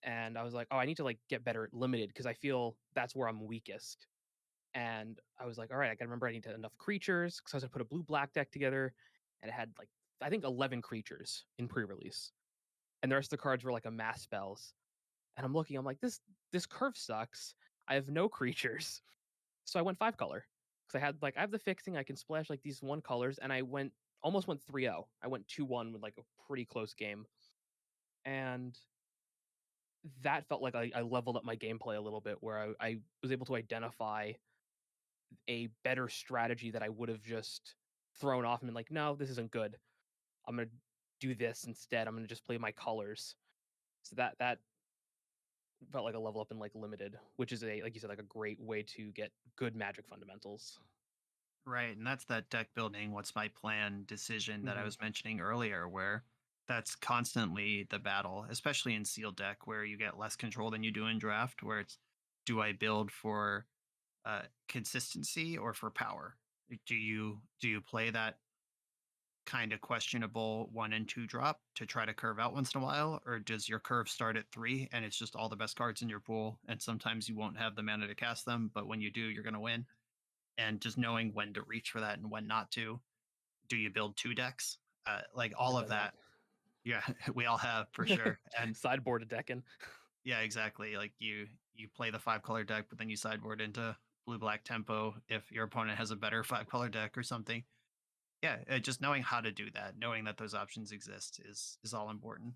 and I was like, "Oh, I need to, like, get better at limited because I feel that's where I'm weakest." And I was like, "Alright, I gotta remember I need to enough creatures because I was gonna put a blue-black deck together, and it had, like, I think 11 creatures in pre-release, and the rest of the cards were, like, a mass spells." And I'm looking, I'm like, "This curve sucks. I have no creatures." So I went 5 color because I have the fixing, I can splash, like, these 1 colors, and I almost went 3-0. I went 2-1 with, like, a pretty close game, and that felt like I leveled up my gameplay a little bit where I was able to identify a better strategy that I would have just thrown off and been like, "No, this isn't good. I'm gonna do this instead. I'm gonna just play my colors." So that felt like a level up in like limited, which is a like you said, like a great way to get good magic fundamentals. Right, and that's that deck building, what's my plan decision that I Mhm. was mentioning earlier, where that's constantly the battle, especially in sealed deck, where you get less control than you do in draft, where it's do I build for consistency or for power? Do you play that kind of questionable one and two drop to try to curve out once in a while, or does your curve start at three and it's just all the best cards in your pool, and sometimes you won't have the mana to cast them, but when you do, you're going to win? And just knowing when to reach for that and when not to. Do you build two decks? Like all I've of done that. that. Yeah, we all have for sure. And Sideboard a decking. yeah, exactly. Like you play the five color deck, but then you sideboard into blue black tempo if your opponent has a better five color deck or something. Yeah, just knowing how to do that, knowing that those options exist is all important.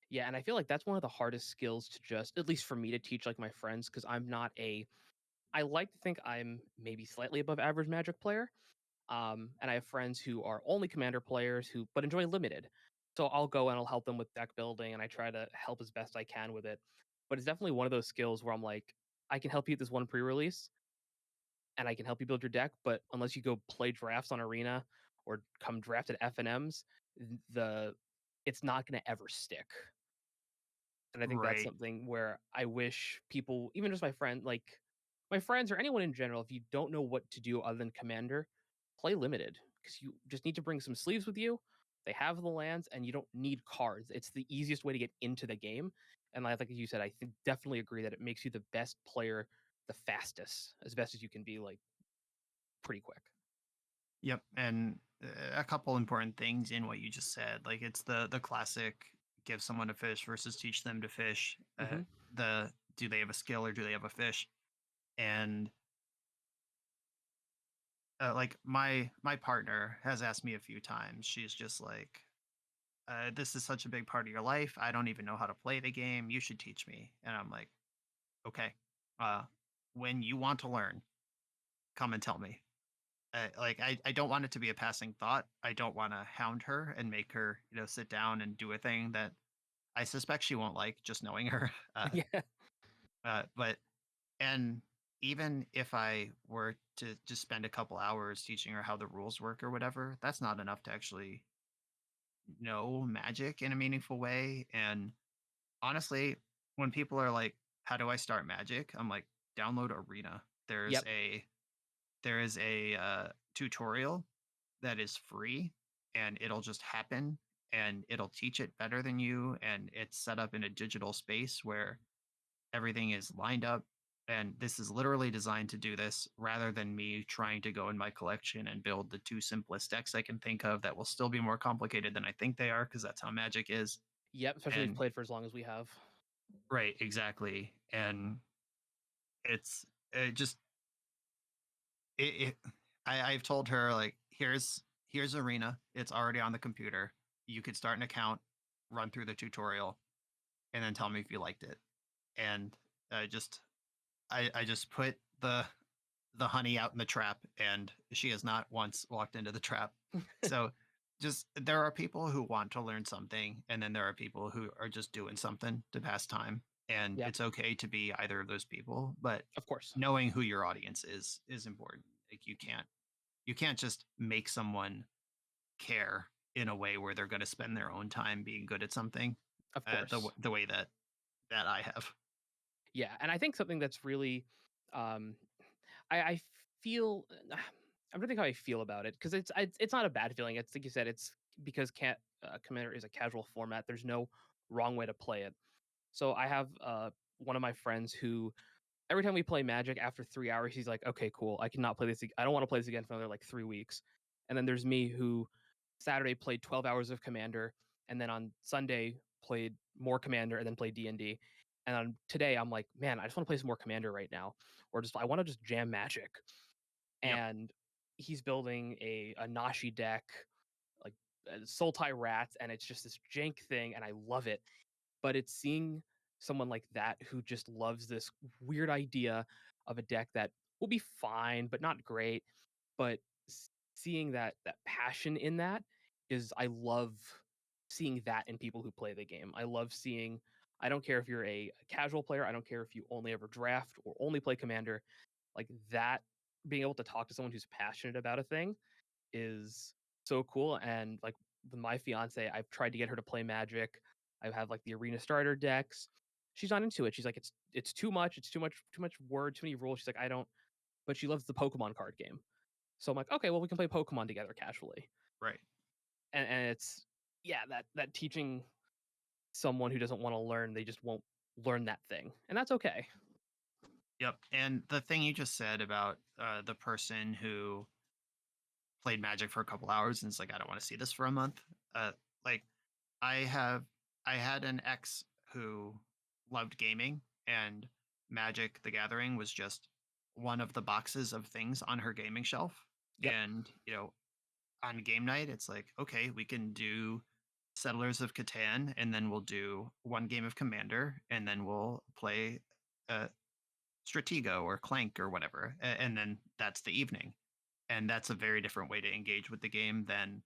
Yeah, and I feel like that's one of the hardest skills to just at least for me to teach like my friends because I'm not a I like to think I'm maybe slightly above average magic player. And I have friends who are only commander players who but enjoy limited. So I'll go and I'll help them with deck building and I try to help as best I can with it. But it's definitely one of those skills where I'm like, I can help you with this one pre-release, and I can help you build your deck, but unless you go play drafts on Arena or come draft at FNMs, the it's not gonna ever stick. And I think that's Right. something where I wish people, even just my friends or anyone in general, if you don't know what to do other than Commander, play limited because you just need to bring some sleeves with you. They have the lands, and you don't need cards. It's the easiest way to get into the game. And like you said, I think definitely agree that it makes you the best player, the fastest, as best as you can be, like pretty quick. Yep. And a couple important things in what you just said. Like it's the classic give someone a fish versus teach them to fish. Hmm. The do they have a skill or do they have a fish? And like my partner has asked me a few times. She's just like, "This is such a big part of your life. I don't even know how to play the game. You should teach me." And I'm like, "Okay, uh, when you want to learn, come and tell me." Like I don't want it to be a passing thought. I don't want to hound her and make her, sit down and do a thing that I suspect she won't like. Just knowing her, Yeah. but and even if I were to just spend a couple hours teaching her how the rules work or whatever, that's not enough to actually know Magic in a meaningful way. And honestly, when people are like, "How do I start Magic?" I'm like, "Download Arena." Yep. There is a tutorial that is free, and it'll just happen, and it'll teach it better than you. And it's set up in a digital space where everything is lined up. And this is literally designed to do this rather than me trying to go in my collection and build the two simplest decks I can think of that will still be more complicated than I think they are because that's how Magic is. Yep. Especially if you've And played for as long as we have. right, exactly. And it's it just it I've told her like here's Arena. It's already on the computer. You could start an account, run through the tutorial, and then tell me if you liked it. And I just I just put the honey out in the trap, and she has not once walked into the trap. So just there are people who want to learn something, and then there are people who are just doing something to pass time. And Yep. it's okay to be either of those people, but Of course. knowing who your audience is important. Like you can't just make someone care in a way where they're going to spend their own time being good at something Of course. the way that I have. Yeah, and I think something that's really, um, I feel I'm trying to think how I feel about it because it's not a bad feeling. It's like you said, it's because Commander is a casual format. There's no wrong way to play it. So I have one of my friends who every time we play Magic after 3 hours, he's like, "Okay, cool. I cannot play this. I don't want to play this again for another like 3 weeks." And then there's me who Saturday played 12 hours of Commander, and then on Sunday played more Commander, and then played D&D. And on today, I'm like, man, I just want to play some more Commander right now, or just I want to just jam Magic. Yep. And he's building a Nashi deck, like Sultai Rats, and it's just this jank thing, and I love it. But it's seeing someone like that who just loves this weird idea of a deck that will be fine, but not great. But seeing that passion in that is I love seeing that in people who play the game. I love seeing I don't care if you're a casual player, I don't care if you only ever draft or only play Commander, like that being able to talk to someone who's passionate about a thing is so cool. And like with my fiance, I've tried to get her to play Magic. I have like the arena starter decks. She's not into it. She's like, it's too much. It's too much word, too many rules. She's like, I don't. But she loves the Pokemon card game. So I'm like, okay, well we can play Pokemon together casually. Right. And it's yeah that teaching someone who doesn't want to learn, they just won't learn that thing, and that's okay. Yep. And the thing you just said about the person who played Magic for a couple hours and it's like, I don't want to see this for a month. Like I have, I had an ex who loved gaming, and Magic the Gathering was just one of the boxes of things on her gaming shelf. Yep, And, on game night, it's like, okay, we can do Settlers of Catan, and then we'll do one game of Commander, and then we'll play uh, Stratego or Clank or whatever. And then that's the evening. And that's a very different way to engage with the game than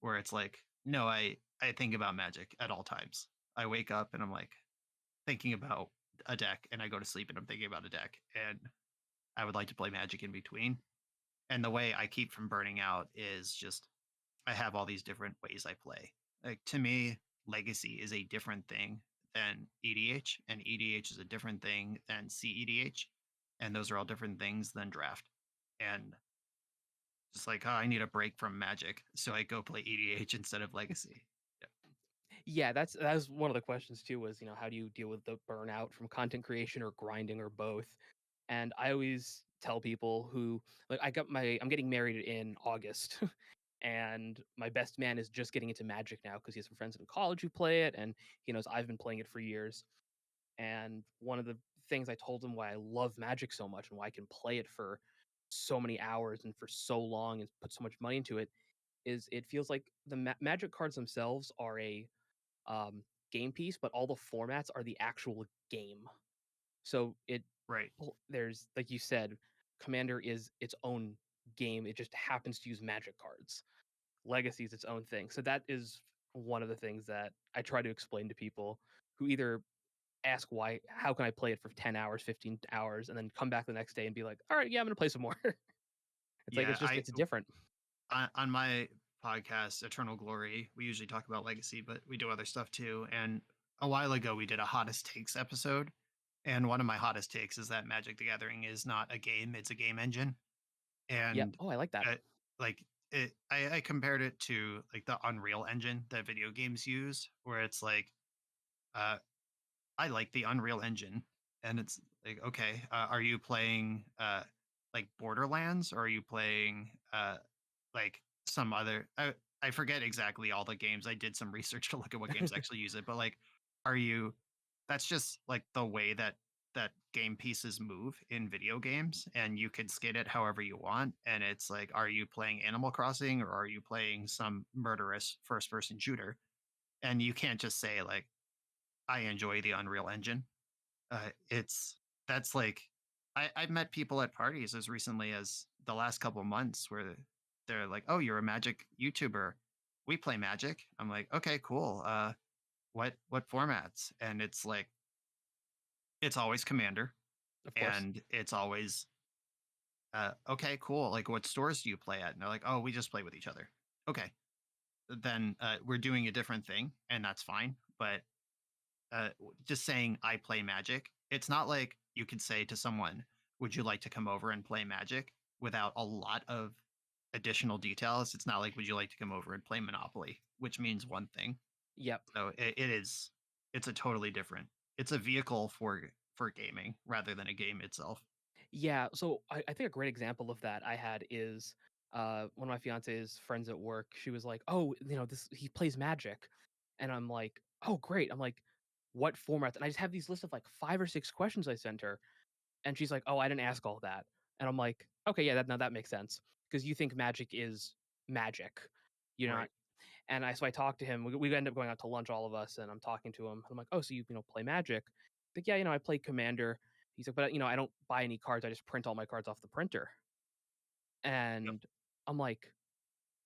where it's like, no, I think about Magic at all times. I wake up and I'm like thinking about a deck and I go to sleep and I'm thinking about a deck, and I would like to play Magic in between. And the way I keep from burning out is just I have all these different ways I play. Like to me, Legacy is a different thing than EDH, and EDH is a different thing than CEDH, and those are all different things than Draft. And just like, oh, I need a break from Magic, so I go play EDH instead of Legacy. Yeah. Yeah, that was one of the questions too was, how do you deal with the burnout from content creation or grinding or both? And I always tell people who like I'm getting married in August and my best man is just getting into Magic now because he has some friends in college who play it and he knows I've been playing it for years. And one of the things I told him why I love Magic so much and why I can play it for so many hours and for so long and put so much money into it is it feels like the Magic cards themselves are a game piece, but all the formats are the actual game. So Right. there's like you said, Commander is its own game. It just happens to use Magic cards. Legacy is its own thing. So that is one of the things that I try to explain to people who either ask why, how can I play it for 10 hours, 15 hours, and then come back the next day and be like, all right, yeah, I'm gonna play some more. It's like Yeah. it's different. On my podcast, Eternal Glory, we usually talk about Legacy, but we do other stuff too. And a while ago, we did a hottest takes episode. And one of my hottest takes is that Magic the Gathering is not a game, it's a game engine. Yep. And Oh, I like that. uh, like I compared it to like the Unreal Engine that video games use, where it's like, uh, I like the Unreal Engine, and it's like, okay, are you playing like Borderlands, or are you playing like some other? I forget exactly all the games. I did some research to look at what games actually use it, but like, are you? That's just like the way that game pieces move in video games, and you can skate it however you want. And it's like, are you playing Animal Crossing, or are you playing some murderous first person shooter? And you can't just say like, I enjoy the Unreal Engine. It's that's like I've met people at parties as recently as the last couple months where they're like, "Oh, you're a Magic YouTuber. We play Magic." I'm like, "Okay, cool. What formats?" And it's like it's always Commander, Of course. and it's always okay, cool. Like, what stores do you play at? And they're like, "Oh, we just play with each other." Okay, then we're doing a different thing, and that's fine. But just saying I play Magic, it's not like you could say to someone, "Would you like to come over and play Magic?" without a lot of additional details. It's not like, "Would you like to come over and play Monopoly?" which means one thing. Yep. So it's a totally different. It's a vehicle for gaming rather than a game itself. Yeah, so I think a great example of that I had is one of my fiance's friends at work. She was like, "Oh, this he plays Magic," and I'm like, "Oh, great!" I'm like, "What format?" And I just have these lists of like 5 or 6 questions I sent her, and she's like, "Oh, I didn't ask all that," and I'm like, "Okay, yeah, that makes sense because you think Magic is Magic, you know." Right. And I talked to him. We end up going out to lunch, all of us, and I'm talking to him. I'm like, "Oh, so you play Magic?" Like, "Yeah, I play Commander." He's like, "But I don't buy any cards. I just print all my cards off the printer." Yep. And I'm like,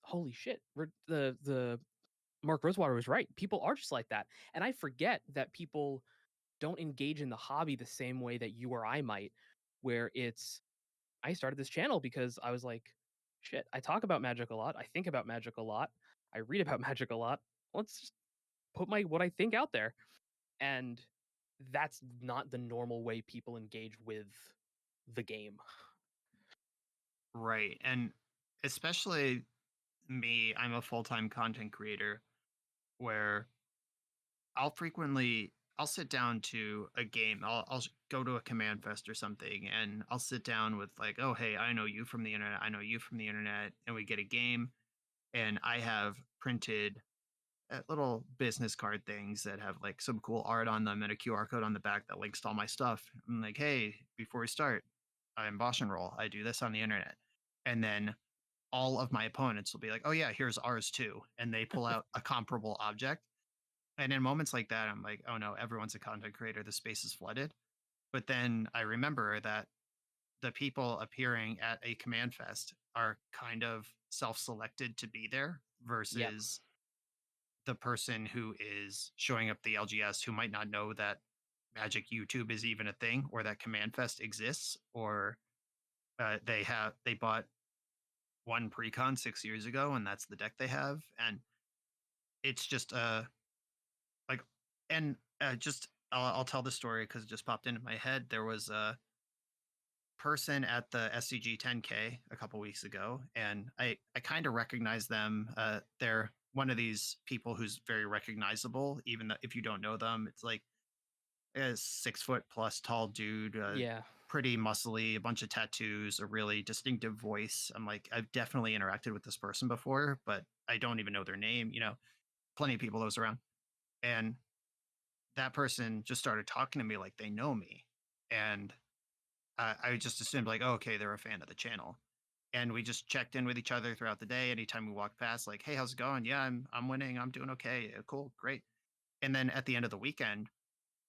"Holy shit!" The Mark Rosewater was right. People are just like that, and I forget that people don't engage in the hobby the same way that you or I might, where it's I started this channel because I was like, "Shit, I talk about Magic a lot. I think about Magic a lot. I read about Magic a lot. Let's just put my what I think out there." And that's not the normal way people engage with the game. Right. And especially me, I'm a full-time content creator where I'll sit down to a game. I'll go to a command fest or something, and I'll sit down with like, oh hey, I know you from the internet, I know you from the internet, and we get a game, and I have printed little business card things that have like some cool art on them and a QR code on the back that links to all my stuff. I'm like, hey, before we start, I'm BoshNRoll. I do this on the internet, and then all of my opponents will be like, oh yeah, here's ours too, and they pull out a comparable object, and in moments like that, I'm like, oh no, everyone's a content creator. The space is flooded. But then I remember that the people appearing at a command fest are kind of self selected to be there Yep. versus the person who is showing up the LGS who might not know that Magic YouTube is even a thing, or that Command Fest exists, or they bought one precon 6 years ago, and that's the deck they have, and it's just like, and just I'll tell the story because it just popped into my head. There was a person at the SCG 10K a couple weeks ago, and I kind of recognize them. They're one of these people who's very recognizable, even though if you don't know them. It's like a 6 foot plus tall dude, Yeah. pretty muscly, a bunch of tattoos, a really distinctive voice. I'm like, I've definitely interacted with this person before, but I don't even know their name. Plenty of people that was around, and that person just started talking to me like they know me, and I just assumed like, oh, okay, they're a fan of the channel. And we just checked in with each other throughout the day. Anytime we walked past, like, hey, how's it going? Yeah, I'm winning. I'm doing okay. Yeah, cool, great. And then at the end of the weekend,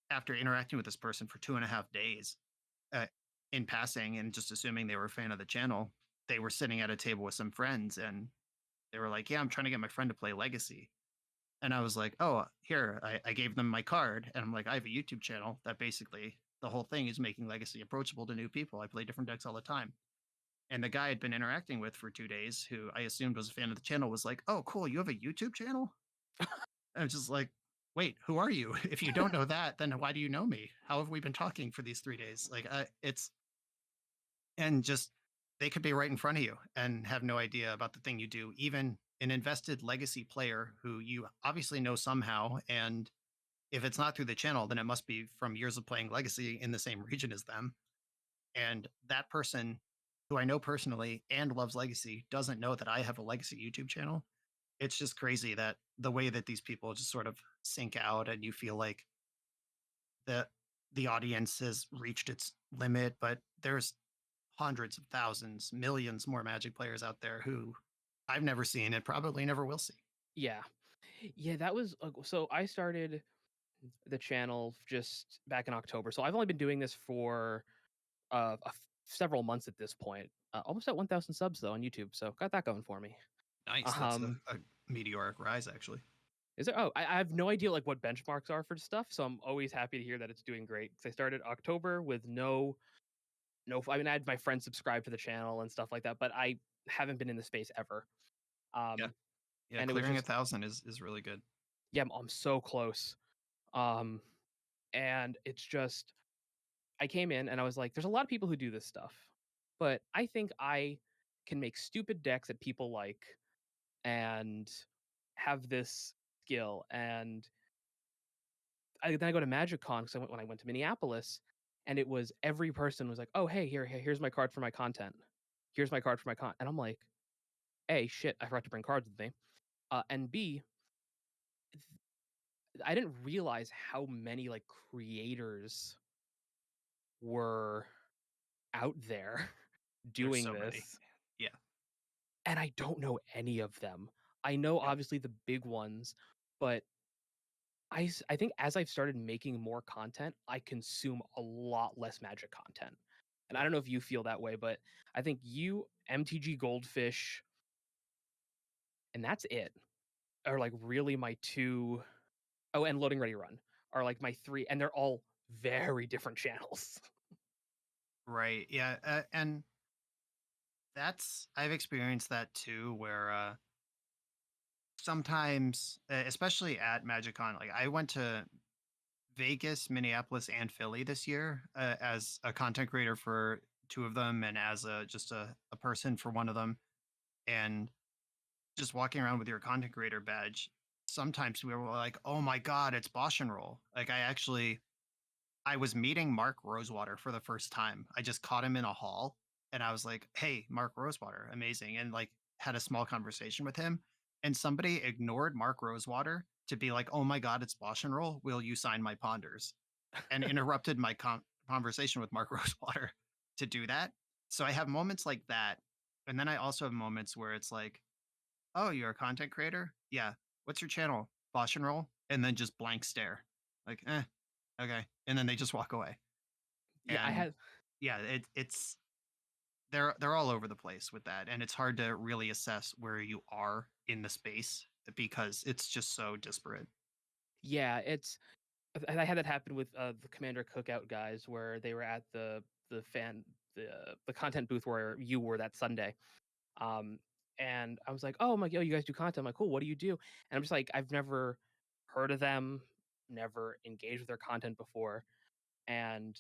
after interacting with this person for 2.5 days, uh, in passing and just assuming they were a fan of the channel, they were sitting at a table with some friends, and they were like, yeah, I'm trying to get my friend to play Legacy. And I was like, oh, here, I gave them my card. And I'm like, I have a YouTube channel that basically the whole thing is making Legacy approachable to new people. I play different decks all the time. And the guy I'd been interacting with for 2 days, who I assumed was a fan of the channel, was like, oh, cool, you have a YouTube channel? And I was just like, wait, who are you? If you don't know that, then why do you know me? How have we been talking for these 3 days? Like, it's, and just, they could be right in front of you and have no idea about the thing you do. Even an invested legacy player who you obviously know somehow. And if it's not through the channel, then it must be from years of playing legacy in the same region as them. And that person, who I know personally and loves legacy, doesn't know that I have a legacy YouTube channel. It's just crazy that the way that these people just sort of sync out, and you feel like the the audience has reached its limit, but there's hundreds of thousands, millions more Magic players out there who I've never seen and probably never will see. Yeah. Yeah, that was so I started the channel just back in October. So I've only been doing this for several months at this point. Almost at 1,000 subs though on YouTube, so got that going for me. Nice. That's Um, a meteoric rise, actually. is there? Oh, I have no idea like what benchmarks are for stuff, so I'm always happy to hear that it's doing great. Because I started October with no. I mean, I had my friends subscribe to the channel and stuff like that, but I haven't been in the space ever. Yeah. Um, Yeah. and it was Clearing a just thousand is really good. yeah, I'm so close. Um, and it's just I came in and I was like, there's a lot of people who do this stuff, but I think I can make stupid decks that people like and have this skill. And then I go to MagicCon because when I went to Minneapolis, and it was every person was like, "Oh, hey, here's my card for my content. Here's my card for my con." And I'm like, "A, shit, I forgot to bring cards with me." And B, I didn't realize how many like creators were out there There's doing so many. this, Yeah. and I don't know any of them. I know Yep. obviously the big ones, but I think as I've started making more content, I consume a lot less Magic content. And I Yep. don't know if you feel that way, but I think you, MTG Goldfish, and that's it, are like really my two. Oh, and Loading Ready Run are like my three, and they're all very different channels. Right. Yeah. And I've experienced that too, where sometimes, especially at MagicCon, like I went to Vegas, Minneapolis, and Philly this year as a content creator for two of them, and as a person for one of them. And just walking around with your content creator badge, sometimes we were like, "Oh my god, it's BoshNRoll!" Like I was meeting Mark Rosewater for the first time. I just caught him in a hall, and I was like, "Hey, Mark Rosewater, amazing!" And like had a small conversation with him. And somebody ignored Mark Rosewater to be like, "Oh my god, it's BoshNRoll! Will you sign my Ponders?" And interrupted my conversation with Mark Rosewater to do that. So I have moments like that, and then I also have moments where it's like, "Oh, you're a content creator? Yeah. What's your channel? BoshNRoll?" And then just blank stare, like, okay, and then they just walk away. Yeah, I And had yeah, it's they're all over the place with that, and it's hard to really assess where you are in the space because it's just so disparate. yeah, it's I had that happen with, the Commander Cookout guys where they were at the fan the content booth where you were that Sunday. Um, and I was like, "Oh, I'm like, yo, you guys do content." I'm like, "Cool, what do you do?" And I'm just like, I've never heard of them, never engaged with their content before, and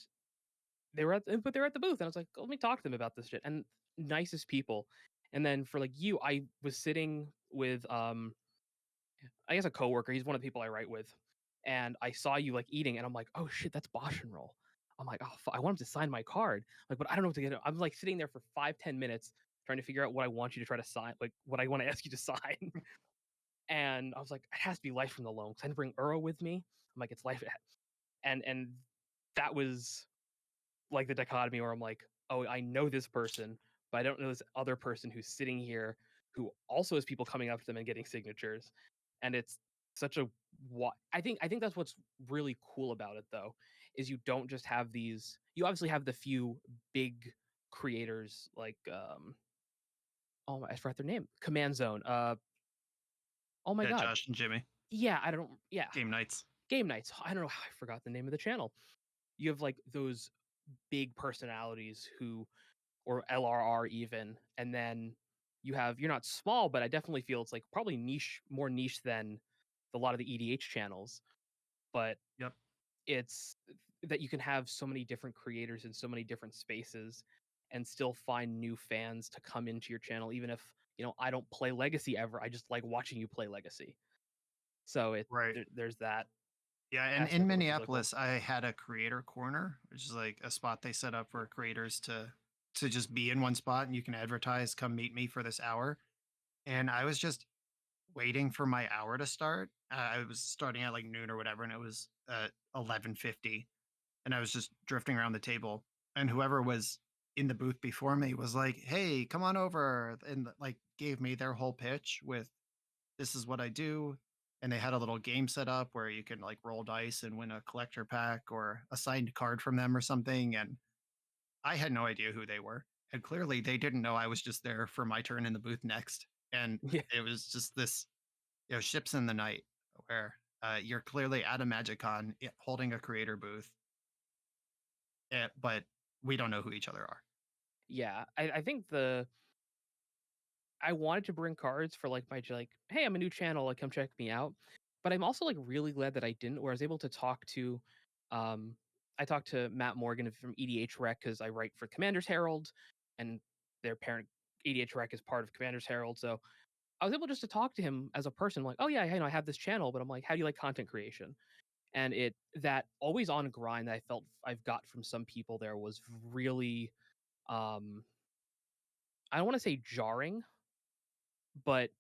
they were at the booth, and I was like, "Let me talk to them about this shit." And nicest people. And then for like you, I was sitting with I guess a coworker. He's one of the people I write with, and I saw you like eating, and I'm like, "Oh shit, that's BoshNRoll." I'm like, "Oh, I want him to sign my card." Like, but I don't know what to get. I'm like sitting there for 5, 10 minutes trying to figure out what I want you to try to sign, like what I want to ask you to sign. And I was like, "It has to be Life from the Loam." 'Cause I didn't bring Uro with me. I'm like, "It's Life," and that was like the dichotomy where I'm like, "Oh, I know this person, but I don't know this other person who's sitting here who also has people coming up to them and getting signatures." And it's such a I think that's what's really cool about it though, is you don't just have these you obviously have the few big creators like oh I forgot their name. Command Zone. Oh my Yeah, god. Josh and Jimmy, Yeah, I don't yeah. game nights. Game nights. I don't know how I forgot the name of the channel. You have like those big personalities who or LRR even, and then you're not small, but I definitely feel it's like probably more niche than a lot of the EDH channels, but Yep. it's that you can have so many different creators in so many different spaces and still find new fans to come into your channel, even if, I don't play Legacy ever. I just like watching you play Legacy. So Right. there's that Yeah, and in aspect of it, which is really cool. Minneapolis, I had a creator corner, which is like a spot they set up for creators to just be in one spot and you can advertise, come meet me for this hour. And I was just waiting for my hour to start. I was starting at like noon or whatever, and it was 11:50, and I was just drifting around the table. And whoever was in the booth before me was like, "Hey, come on over," and like gave me their whole pitch with this is what I do. And they had a little game set up where you can like roll dice and win a collector pack or a signed card from them or something. And I had no idea who they were. And clearly they didn't know I was just there for my turn in the booth next. And Yeah. it was just this, ships in the night where you're clearly at a Magic Con holding a creator booth, but we don't know who each other are. Yeah. I think I wanted to bring cards for like like, hey, I'm a new channel, like come check me out. But I'm also like really glad that I didn't, where I was able to talk to um I talked to Matt Morgan from EDH Rec because I write for Commander's Herald and their parent EDH Rec is part of Commander's Herald. So I was able just to talk to him as a person, like, oh yeah, I have this channel, but I'm like, how do you like content creation? And that always on grind that I felt I've got from some people there was really um I don't want to say jarring, but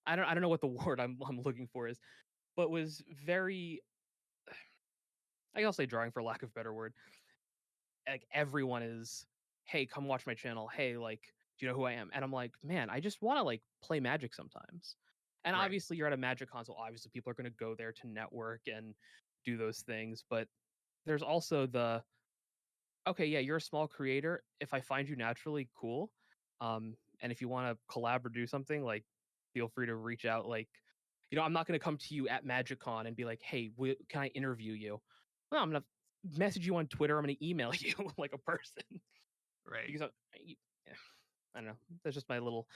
I don't know what the word I'm looking for is, but was very I'll say drawing for lack of a better word. Like everyone is, "Hey, come watch my channel. Hey, like, do you know who I am?" And I'm like, "Man, I just wanna, like, play Magic sometimes." And Right. obviously, you're at a Magic console, obviously, people are gonna go there to network and do those things, but there's also the okay, yeah, you're a small creator. If I find you naturally, cool. And if you want to collab or do something, like, feel free to reach out. Like, I'm not going to come to you at MagicCon and be like, "Hey, can I interview you?" No, I'm gonna message you on Twitter. I'm gonna email you like a person Right. because yeah, I don't know. That's just my little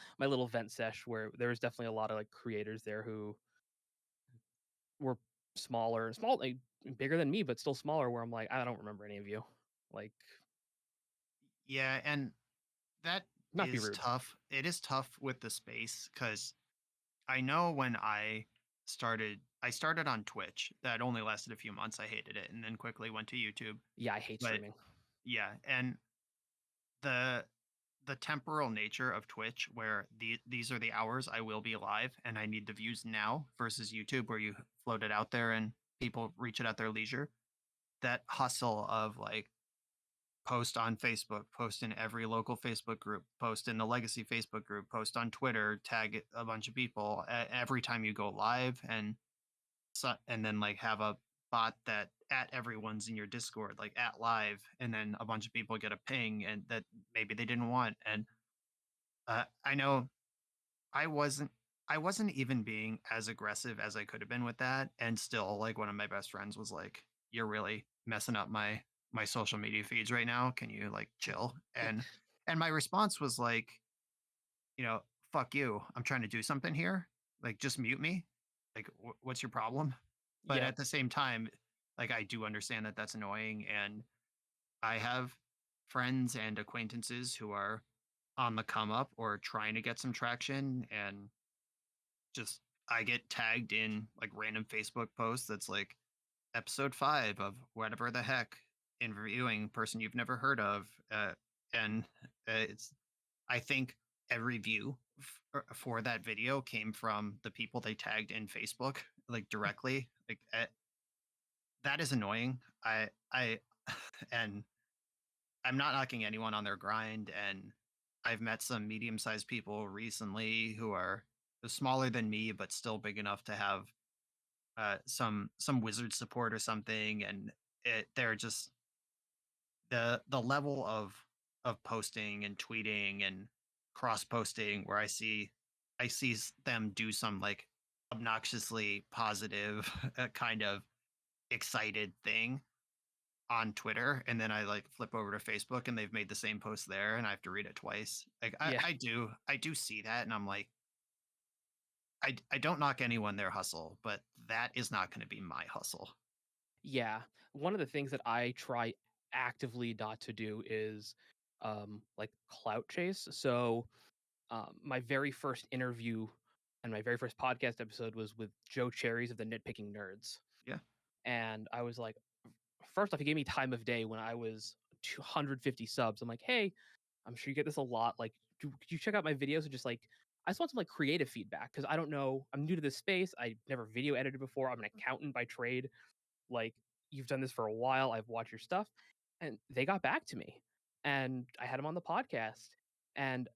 vent sesh where there was definitely a lot of like creators there who were small, like, bigger than me, but still smaller. Where I'm like, I don't remember any of you. Like, Yeah. And that not to be is rude. tough. It is tough with the space because I know when I started on Twitch. That only lasted a few months. I hated it and then quickly went to YouTube. Yeah, I hate But streaming. yeah, and the the temporal nature of Twitch where these are the hours I will be live and I need the views now versus YouTube where you float it out there and people reach it at their leisure. That hustle of like post on Facebook, post in every local Facebook group, post in the legacy Facebook group, post on Twitter, tag a bunch of people every time you go live, and then like have a bot that at everyone's in your Discord, like at live, and then a bunch of people get a ping and that maybe they didn't want. And I know I wasn't. I wasn't even being as aggressive as I could have been with that, and still, like, one of my best friends was like, "You're really messing up my social media feeds right now. Can you, like, chill?" And my response was like, you know, "Fuck you. I'm trying to do something here. Like, just mute me. Like, what's your problem?" But Yep. at the same time, like, I do understand that that's annoying, and I have friends and acquaintances who are on the come up or trying to get some traction, and just I get tagged in like random Facebook posts that's like episode 5 of whatever the heck, interviewing person you've never heard of, and it's I think every view for that video came from the people they tagged in Facebook, like directly. Like that is annoying. I and I'm not knocking anyone on their grind, and I've met some medium-sized people recently who are smaller than me, but still big enough to have some wizard support or something, and they're just the level of posting and tweeting and cross posting where I see them do some like obnoxiously positive kind of excited thing on Twitter, and then I like flip over to Facebook and they've made the same post there and I have to read it twice. Like I, Yeah. I do I do see that, and I'm like, I don't knock anyone their hustle, but that is not going to be my hustle. Yeah. One of the things that I try actively not to do is like clout chase. So my very first interview and my very first podcast episode was with Joe Cherries of the Nitpicking Nerds. Yeah. And I was like, first off, he gave me time of day when I was 250 subs. I'm like, hey, I'm sure you get this a lot. Like, could you check out my videos and just like, I just want some like creative feedback because I don't know. I'm new to this space. I never video edited before. I'm an accountant by trade. Like, you've done this for a while. I've watched your stuff. And they got back to me. And I had them on the podcast. And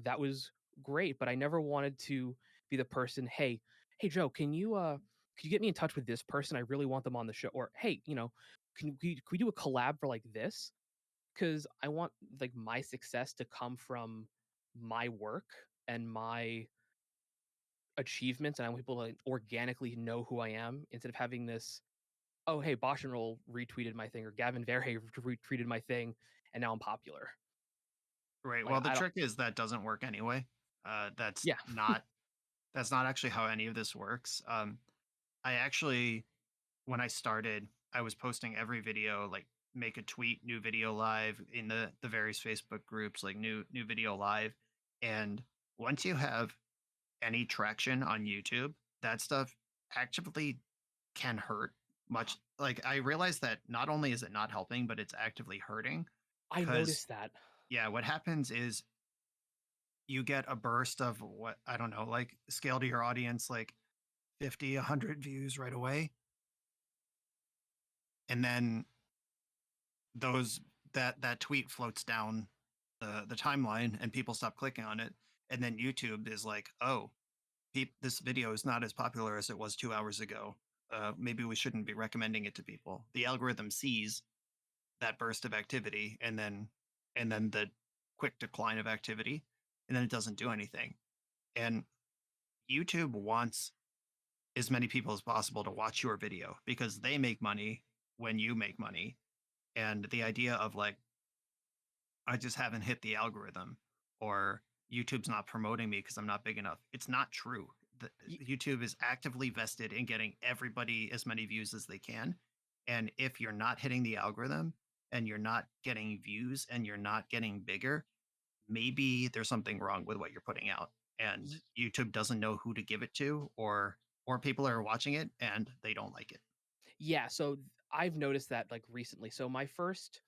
that was great. But I never wanted to be the person, hey Joe, can you get me in touch with this person? I really want them on the show. Or hey, can we do a collab for like this? Because I want like my success to come from my work and my achievements, and I want people to like, organically know who I am instead of having this. Oh, hey, BoshNRoll retweeted my thing, or Gavin Verhey retweeted my thing, and now I'm popular. Right. Like Well, the I don't. trick is that doesn't work anyway. That's Yeah, not actually how any of this works. I actually, when I started, I was posting every video, like make a tweet, new video live in the various Facebook groups, like new video live. And once you have any traction on YouTube, that stuff actively can hurt much. Like I realized that not only is it not helping, but it's actively hurting. I Because noticed that. yeah, what happens is you get a burst of what I don't know, like scale to your audience, like 50, 100 views right away. And then those that tweet floats down the timeline and people stop clicking on it. And then YouTube is like, oh, this video is not as popular as it was 2 hours ago. Maybe we shouldn't be recommending it to people. The algorithm sees that burst of activity, and then the quick decline of activity, and then it doesn't do anything. And YouTube wants as many people as possible to watch your video because they make money when you make money. And the idea of like, I just haven't hit the algorithm, or YouTube's not promoting me because I'm not big enough. It's not true. Y- YouTube is actively vested in getting everybody as many views as they can. And if you're not hitting the algorithm and you're not getting views and you're not getting bigger, maybe there's something wrong with what you're putting out. And y- YouTube doesn't know who to give it to, or people are watching it and they don't like it. yeah. So I've noticed that like recently. So my first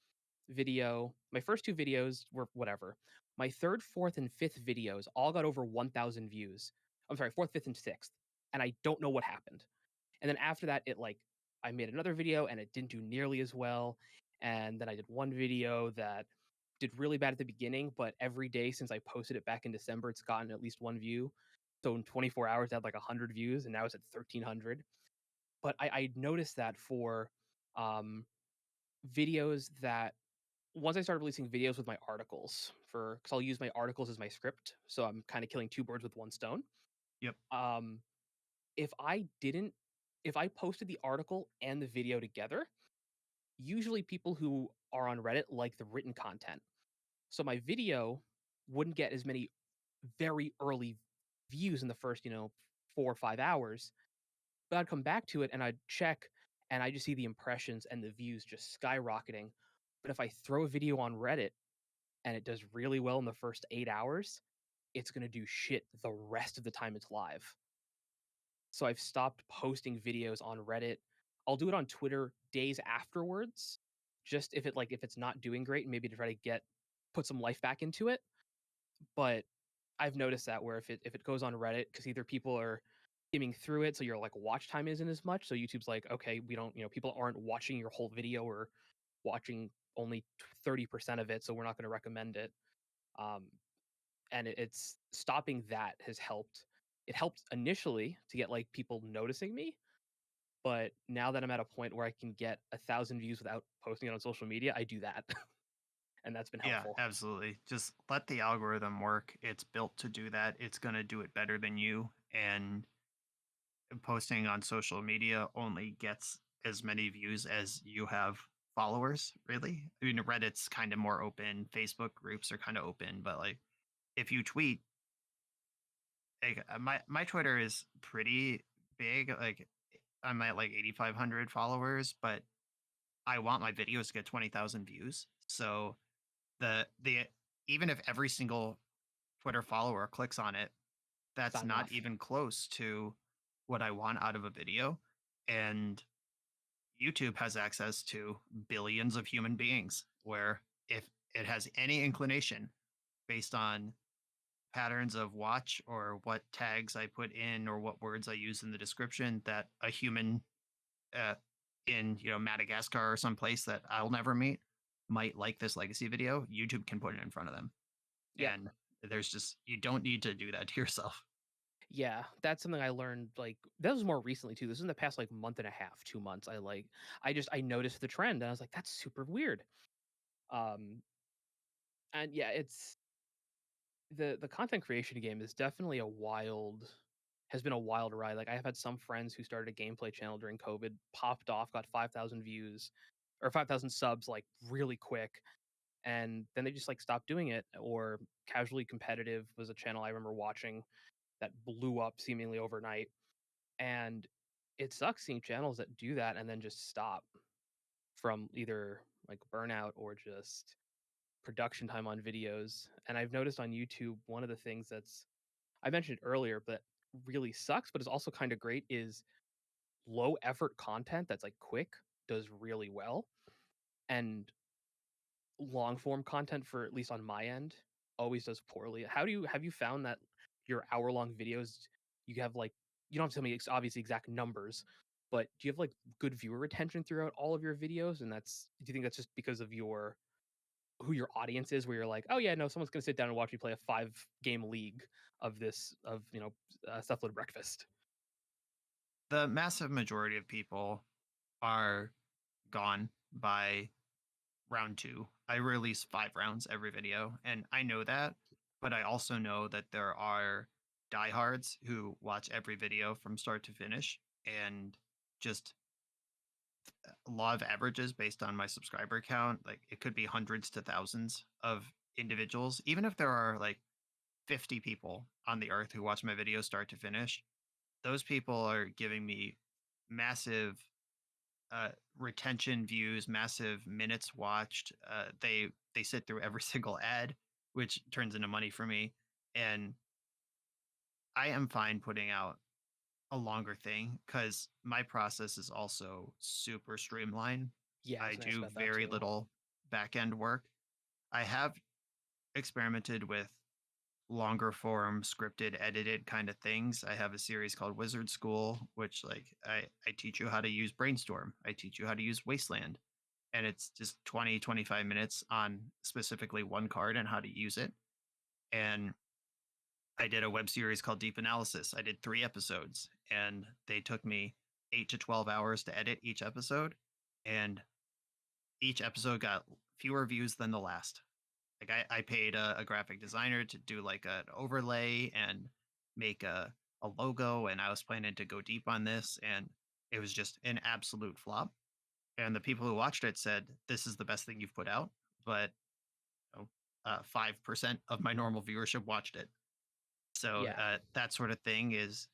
two videos were whatever. My third, fourth, and fifth videos all got over 1,000 views. I'm sorry, fourth, fifth, and sixth, and I don't know what happened. And then after that, I made another video and it didn't do nearly as well. And then I did one video that did really bad at the beginning, but every day since I posted it back in December, it's gotten at least one view. So in 24 hours, I had like 100 views, and now it's at 1,300. But I noticed that for um, videos that once I started releasing videos with my articles, for because I'll use my articles as my script, so I'm kind of killing two birds with one stone. Yep. Um, if I didn't if I posted the article and the video together, usually people who are on Reddit like the written content. So my video wouldn't get as many very early views in the first, 4 or 5 hours, but I'd come back to it and I'd check and I just see the impressions and the views just skyrocketing. But if I throw a video on Reddit and it does really well in the first 8 hours, it's gonna do shit the rest of the time it's live. So I've stopped posting videos on Reddit. I'll do it on Twitter days afterwards, just if it's not doing great, maybe to try to put some life back into it. But I've noticed that where if it goes on Reddit, because either people are skimming through it, so your like watch time isn't as much. So YouTube's like, okay, we don't, people aren't watching your whole video or watching only 30% of it, so we're not going to recommend it. Um, and it's stopping that has helped. It helped initially to get like people noticing me, but now that I'm at a point where I can get 1,000 views without posting it on social media, I do that, and that's been Yeah, helpful. absolutely. Just let the algorithm work. It's built to do that. It's going to do it better than you. And posting on social media only gets as many views as you have followers, really. I mean, Reddit's kind of more open, Facebook groups are kind of open, but like if you tweet, like my Twitter is pretty big. Like I'm at like 8,500 followers, but I want my videos to get 20,000 views. So the even if every single Twitter follower clicks on it, It's that's not not enough. even close to what I want out of a video. And YouTube has access to billions of human beings where if it has any inclination based on patterns of watch or what tags I put in or what words I use in the description that a human uh, in Madagascar or someplace that I'll never meet might like this legacy video, YouTube can put it in front of them. Yep. And there's just you don't need to do that to yourself. Yeah, that's something I learned, like that was more recently too. This is in the past, like, month and a half, 2 months. I noticed the trend, and I was like, "That's super weird." Um, and yeah, it's the content creation game is definitely a wild has been a wild ride. Like, I have had some friends who started a gameplay channel during COVID, popped off, got 5,000 views or 5,000 subs, like, really quick, and then they just, like, stopped doing it. Or Casually Competitive was a channel I remember watching that blew up seemingly overnight. And it sucks seeing channels that do that and then just stop from either like burnout or just production time on videos. And I've noticed on YouTube, one of the things I mentioned earlier, but really sucks, but is also kind of great is low effort content that's like quick does really well. And long form content, for at least on my end, always does poorly. Have you found that your hour long videos, you have like you don't have to tell me obviously exact numbers, but do you have like good viewer retention throughout all of your videos? And do you think that's just because of your who your audience is, where you're like, oh yeah, no, someone's gonna sit down and watch me play a 5 game league of stuff with breakfast. The massive majority of people are gone by round 2. I release 5 rounds every video, and I know that, but I also know that there are diehards who watch every video from start to finish, and just law of averages based on my subscriber count, like, it could be hundreds to thousands of individuals. Even if there are, like, 50 people on the earth who watch my videos start to finish, those people are giving me massive retention views, massive minutes watched. They sit through every single ad, which turns into money for me. And I am fine putting out a longer thing because my process is also super streamlined. Yeah, I I was gonna ask do about that very too. little back end work. I have experimented with longer form scripted edited kind of things. I have a series called Wizard School, which like I teach you how to use Brainstorm. I teach you how to use Wasteland. And it's just 20, 25 minutes on specifically one card and how to use it. And I did a web series called Deep Analysis. I did 3 episodes and they took me 8 to 12 hours to edit each episode. And each episode got fewer views than the last. Like I paid a graphic designer to do like an overlay and make a a logo and I was planning to go deep on this, and it was just an absolute flop. And the people who watched it said, "This is the best thing you've put out," but 5% of my normal viewership watched it. So Yeah. that sort of thing is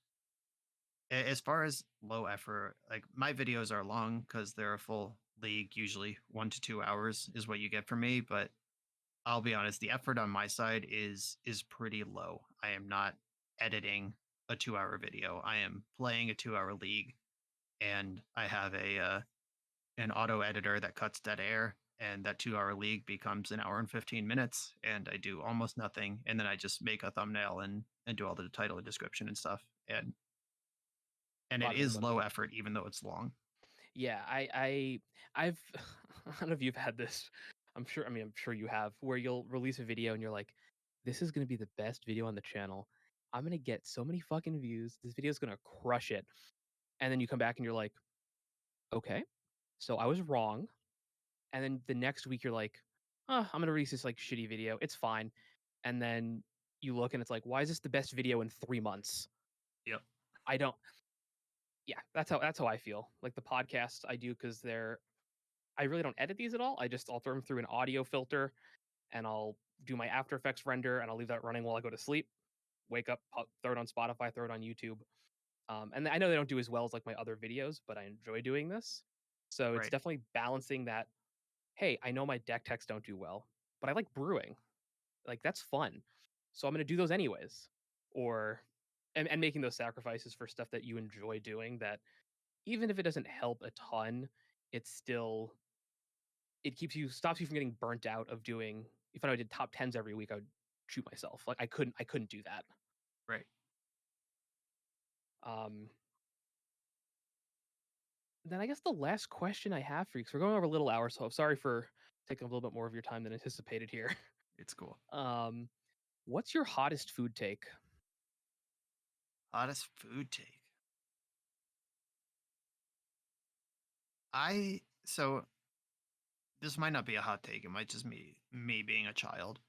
as far as low effort. Like my videos are long because they're a full league. Usually 1 to 2 hours is what you get from me. But I'll be honest, the effort on my side is pretty low. I am not editing a 2 hour video. I am playing a 2 hour league, and I have a an auto editor that cuts dead air, and that 2 hour league becomes an hour and 15 minutes, and I do almost nothing, and then I just make a thumbnail and do all the title and description and stuff, and A it lot of is low simplicity. effort even though it's long. Yeah, I've I don't know if you've had this. I'm sure you have, where you'll release a video and you're like, "This is gonna be the best video on the channel. I'm gonna get so many fucking views. This video is gonna crush it." And then you come back and you're like, "Okay, so I was wrong." And then the next week you're like, I'm gonna release this like shitty video. It's fine." And then you look and it's like, "Why is this the best video in 3 months?" Yep. I don't. Yeah, that's how I feel. Like the podcasts I do because they're I really don't edit these at all. I'll throw them through an audio filter and I'll do my After Effects render and I'll leave that running while I go to sleep. Wake up, throw it on Spotify, throw it on YouTube. And I know they don't do as well as like my other videos, but I enjoy doing this. So it's Right. definitely balancing that. Hey, I know my deck techs don't do well, but I like brewing. Like that's fun. So I'm going to do those anyways. Or and making those sacrifices for stuff that you enjoy doing that even if it doesn't help a ton, it's still it keeps you stops you from getting burnt out of doing if I did top 10s every week, I would shoot myself. Like I couldn't do that. Right. Um, then I guess the last question I have for you, because we're going over a little hour, so I'm sorry for taking a little bit more of your time than anticipated here. It's cool. Um, what's your hottest food take? Hottest food take. So this might not be a hot take. It might just me being a child,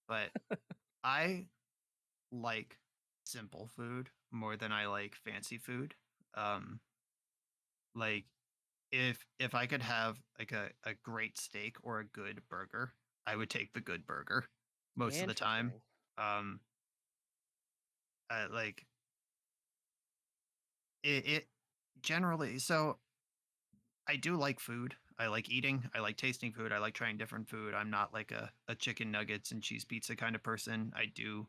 but I like simple food more than I like fancy food. Um, like if I could have like a great steak or a good burger, I would take the good burger most of the time. Interesting. Um, like it generally. So I do like food. I like eating. I like tasting food. I like trying different food. I'm not like a chicken nuggets and cheese pizza kind of person. I do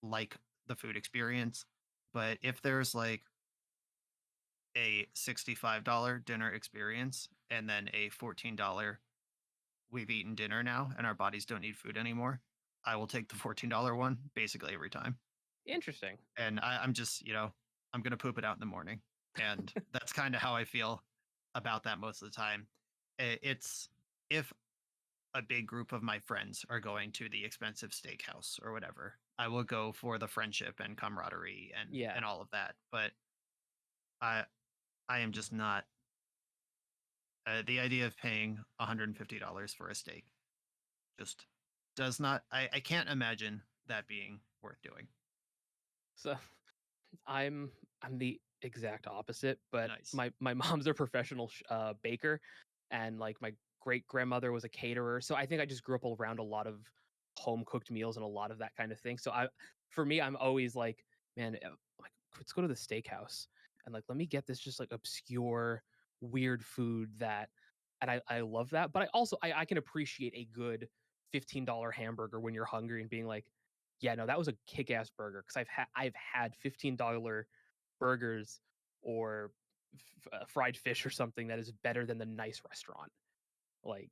like the food experience. But if there's like a $65 dinner experience and then a $14 we've eaten dinner now and our bodies don't need food anymore, I will take the $14 one basically every time. Interesting. And I'm just, I'm going to poop it out in the morning. And that's kind of how I feel about that most of the time. It's if a big group of my friends are going to the expensive steakhouse or whatever, I will go for the friendship and camaraderie Yeah. and all of that. But I I am just not the idea of paying $150 for a steak just does not. I can't imagine that being worth doing. So I'm the exact opposite, but Nice. my mom's a professional baker, and like my great grandmother was a caterer. So I think I just grew up around a lot of home cooked meals and a lot of that kind of thing. So for me, I'm always like, man, like let's go to the steakhouse and like let me get this just like obscure, weird food that, and I love that. But I can appreciate a good $15 hamburger when you're hungry and being like, yeah, no, that was a kick-ass burger because I've had $15 burgers or fried fish or something that is better than the nice restaurant, like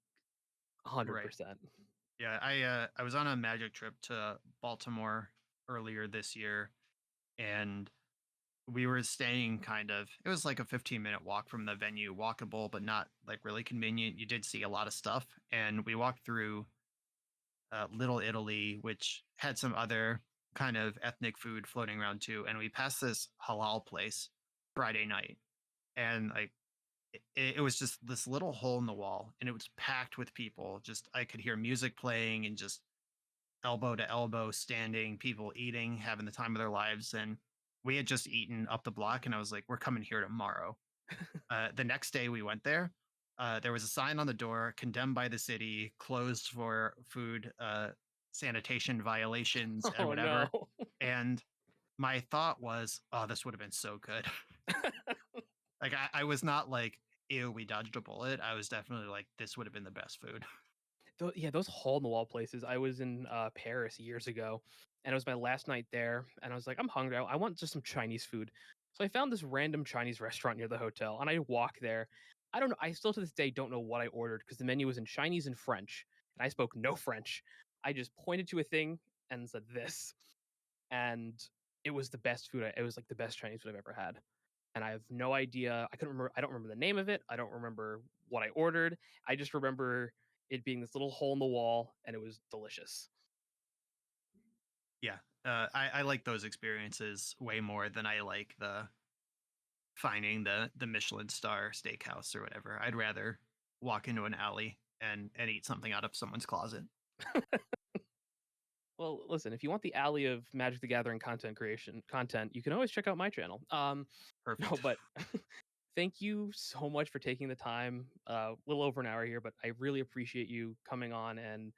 Right. 100%. Yeah, I was on a magic trip to Baltimore earlier this year, and we were staying it was like a 15-minute walk from the venue, walkable but not like really convenient. You did see a lot of stuff, and we walked through Little Italy, which had some other kind of ethnic food floating around too. And we passed this halal place Friday night, and like it was just this little hole in the wall, and it was packed with people. Just I could hear music playing and just elbow to elbow standing, people eating, having the time of their lives. And we had just eaten up the block, and I was like, "We're coming here tomorrow." The next day we went there. There was a sign on the door, condemned by the city, closed for food sanitation violations and Oh no. whatever. And my thought was, "Oh, this would have been so good." Like I was not like, "Ew, we dodged a bullet." I was definitely like, "This would have been the best food." Yeah, those hole in the wall places. I was in Paris years ago, and it was my last night there. And I was like, I'm hungry. I want just some Chinese food. So I found this random Chinese restaurant near the hotel, and I walk there. I don't know. I still to this day don't know what I ordered because the menu was in Chinese and French, and I spoke no French. I just pointed to a thing and said this, and it was the best food. It was like the best Chinese food I've ever had. And I have no idea. I couldn't remember. I don't remember the name of it. I don't remember what I ordered. I just remember it being this little hole in the wall, and it was delicious. Yeah. I like those experiences way more than I like the finding the Michelin star steakhouse or whatever. I'd rather walk into an alley and eat something out of someone's closet. Well, listen, if you want the alley of Magic the Gathering content, you can always check out my channel. No, Perfect. but thank you so much for taking the time. A little over an hour here, but I really appreciate you coming on and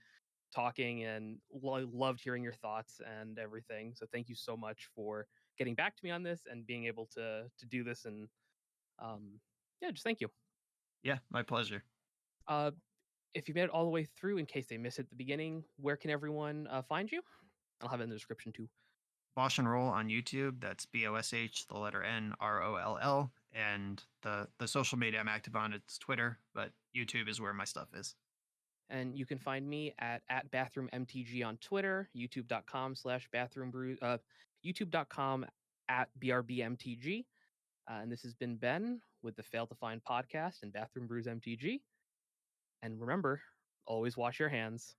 talking, and loved hearing your thoughts and everything. So thank you so much for getting back to me on this and being able to do this. And um, yeah, just thank you. Yeah, my pleasure. Uh, if you made it all the way through, in case they miss it at the beginning, where can everyone find you? I'll have it in the description too. Bosh and Roll on YouTube. That's BOSH, the letter NROLL. And the social media I'm active on, it's Twitter, but YouTube is where my stuff is. And you can find me at BathroomMTG on Twitter, youtube.com/bathroombrew, youtube.com at BRBMTG. And this has been Ben with the Fail to Find podcast and Bathroom Brews MTG. And remember, always wash your hands.